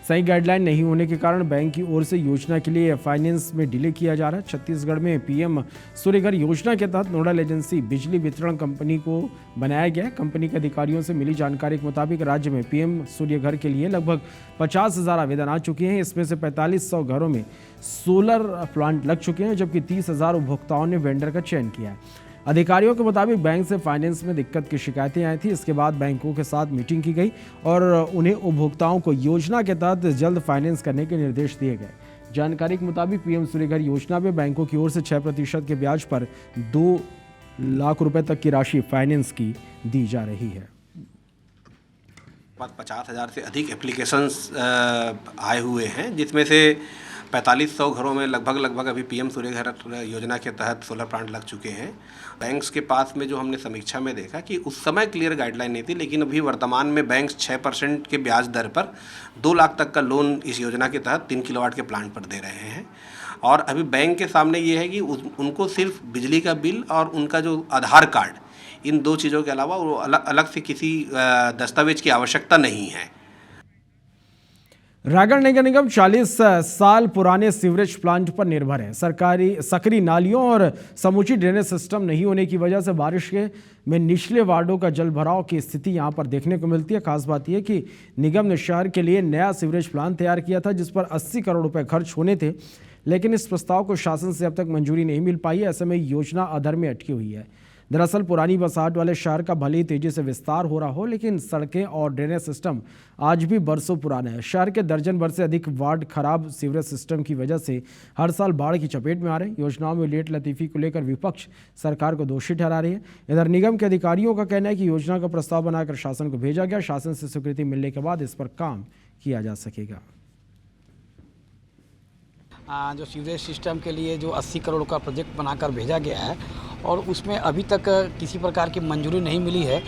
सही गाइडलाइन नहीं होने के कारण बैंक की ओर से योजना के लिए फाइनेंस में डिले किया जा रहा है। छत्तीसगढ़ में पीएम सूर्यघर योजना के तहत नोडल एजेंसी बिजली वितरण कंपनी को बनाया गया है। कंपनी के अधिकारियों से मिली जानकारी के मुताबिक राज्य में पीएम सूर्यघर के लिए लगभग 50,000 आवेदन आ चुके हैं। इसमें से 4500 घरों में सोलर प्लांट लग चुके हैं, जबकि 30,000 उपभोक्ताओं ने वेंडर का चयन किया है। अधिकारियों के मुताबिक बैंक से फाइनेंस में दिक्कत की शिकायतें आई थी। इसके बाद बैंकों के साथ मीटिंग की गई और उन्हें उपभोक्ताओं को योजना के तहत जल्द फाइनेंस करने के निर्देश दिए गए। जानकारी के मुताबिक पीएम सूर्यघर योजना में बैंकों की ओर से 6% के ब्याज पर 2 लाख रुपए तक की राशि फाइनेंस की दी जा रही है। 50,000 से अधिक एप्लीकेशंस आए हुए हैं, जिसमें से 4500 घरों में लगभग अभी पीएम सूर्यघर योजना के तहत सोलर प्लांट लग चुके हैं। बैंक्स के पास में जो हमने समीक्षा में देखा कि उस समय क्लियर गाइडलाइन नहीं थी, लेकिन अभी वर्तमान में बैंक्स 6% के ब्याज दर पर 2 लाख तक का लोन इस योजना के तहत 3 किलोवाट के प्लांट पर दे रहे हैं। और अभी बैंक के सामने ये है कि उनको सिर्फ बिजली का बिल और उनका जो आधार कार्ड, इन 2 चीज़ों के अलावा वो अलग से किसी दस्तावेज की आवश्यकता नहीं है। रायगढ़ नगर निगम 40 साल पुराने सीवरेज प्लांट पर निर्भर है। सरकारी सकरी नालियों और समूची ड्रेनेज सिस्टम नहीं होने की वजह से बारिश में निचले वार्डों का जल भराव की स्थिति यहां पर देखने को मिलती है। खास बात यह कि निगम ने शहर के लिए नया सीवरेज प्लांट तैयार किया था, जिस पर 80 करोड़ रुपए खर्च होने थे, लेकिन इस प्रस्ताव को शासन से अब तक मंजूरी नहीं मिल पाई है। ऐसे में योजना अधर में अटकी हुई है। दरअसल पुरानी बसाहट वाले शहर का भले ही तेजी से विस्तार हो रहा हो, लेकिन सड़कें और ड्रेनेज सिस्टम आज भी बरसों पुराना है। शहर के दर्जन भर से अधिक वार्ड खराब सीवरेज सिस्टम की वजह से हर साल बाढ़ की चपेट में आ रहे हैं। योजनाओं में लेट लतीफ़ी को लेकर विपक्ष सरकार को दोषी ठहरा रही है। इधर निगम के अधिकारियों का कहना है कि योजना का प्रस्ताव बनाकर शासन को भेजा गया, शासन से स्वीकृति मिलने के बाद इस पर काम किया जा सकेगा। जो सीवरेज सिस्टम के लिए जो 80 करोड़ का प्रोजेक्ट बनाकर भेजा गया है और उसमें अभी तक किसी प्रकार की मंजूरी नहीं मिली है,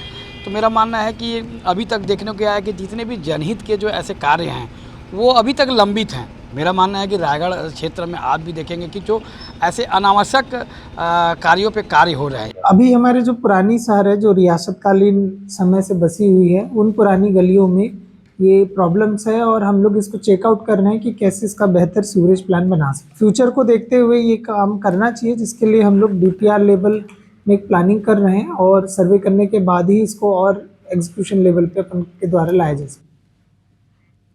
तो मेरा मानना है कि अभी तक देखने को आया है कि जितने भी जनहित के जो ऐसे कार्य हैं वो अभी तक लंबित हैं। मेरा मानना है कि रायगढ़ क्षेत्र में आप भी देखेंगे कि जो ऐसे अनावश्यक कार्यों पे कार्य हो रहे हैं। अभी हमारे जो पुरानी शहर है जो रियासतकालीन समय से बसी हुई है, उन पुरानी गलियों में ये प्रॉब्लम्स है और हम लोग इसको चेकआउट कर रहे हैं कि कैसे इसका बेहतर सीवरेज प्लान बना सकते। फ्यूचर को देखते हुए ये काम करना चाहिए, जिसके लिए हम लोग DPR लेवल में एक प्लानिंग कर रहे हैं और सर्वे करने के बाद ही इसको और एग्जीक्यूशन लेवल पे अपन के द्वारा लाया जा सकता।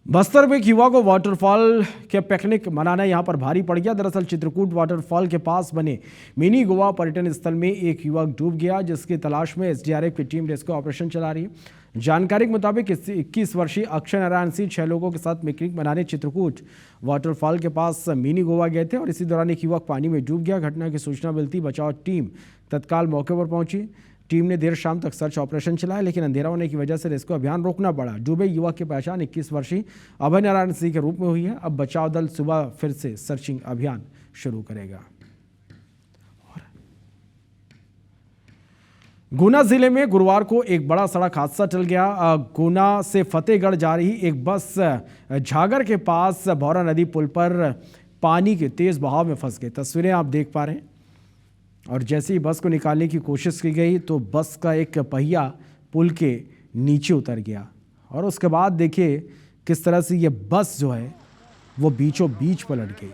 बस्तर में एक युवा को वाटरफॉल के पिकनिक मनाना यहां पर भारी पड़ गया। दरअसल चित्रकूट वाटरफॉल के पास बने मिनी गोवा पर्यटन स्थल में एक युवक डूब गया, जिसकी तलाश में SDRF की टीम रेस्क्यू ऑपरेशन चला रही है। जानकारी के मुताबिक 21 वर्षीय अक्षय नारायण सिंह 6 लोगों के साथ पिकनिक मनाने चित्रकूट वाटरफॉल के पास मिनी गोवा गए थे और इसी दौरान एक युवक पानी में डूब गया। घटना की सूचना मिलती बचाव टीम तत्काल मौके पर पहुंची। टीम ने देर शाम तक सर्च ऑपरेशन चलाया, लेकिन अंधेरा होने की वजह से रेस्क्यू अभियान रोकना पड़ा। डूबे युवक की पहचान 21 वर्षीय अभय नारायण सिंह के रूप में हुई है। अब बचाव दल सुबह फिर से सर्चिंग अभियान शुरू करेगा। गुना जिले में गुरुवार को एक बड़ा सड़क हादसा टल गया। गुना से फतेहगढ़ जा रही एक बस झागर के पास भौरा नदी पुल पर पानी के तेज बहाव में फंस गई। तस्वीरें आप देख पा रहे हैं। और जैसे ही बस को निकालने की कोशिश की गई तो बस का एक पहिया पुल के नीचे उतर गया और उसके बाद देखिए किस तरह से ये बस जो है वो बीचों बीच पलट गई।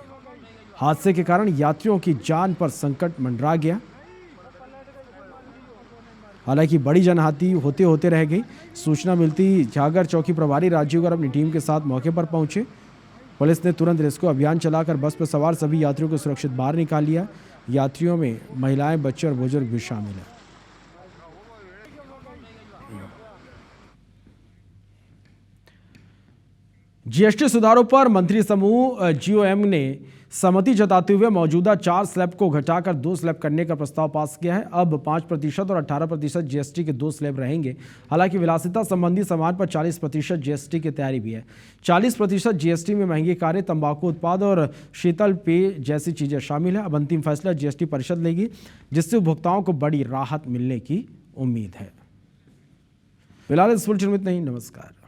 हादसे के कारण यात्रियों की जान पर संकट मंडरा गया। हालांकि बड़ी जनहानि होते होते रह गई। सूचना मिलती झागर चौकी प्रभारी राजीव गर्ग अपनी टीम के साथ मौके पर पहुंचे। पुलिस ने तुरंत रेस्क्यू अभियान चलाकर बस पर सवार सभी यात्रियों को सुरक्षित बाहर निकाल लिया। यात्रियों में महिलाएं, बच्चे और बुजुर्ग भी शामिल हैं। जीएसटी सुधारों पर मंत्री समूह जीओएम ने सहमति जताते हुए मौजूदा 4 स्लैब को घटाकर 2 स्लैब करने का प्रस्ताव पास किया है। अब 5% और 18% जीएसटी के 2 स्लैब रहेंगे। हालांकि विलासिता संबंधी सामान पर 40% जीएसटी की तैयारी भी है। 40% जीएसटी में महंगी कारें, तंबाकू उत्पाद और शीतल पेय जैसी चीजें शामिल है। अब अंतिम फैसला जीएसटी परिषद लेगी, जिससे उपभोक्ताओं को बड़ी राहत मिलने की उम्मीद है। फिलहाल इस बुलेटिन में इतना ही। नमस्कार।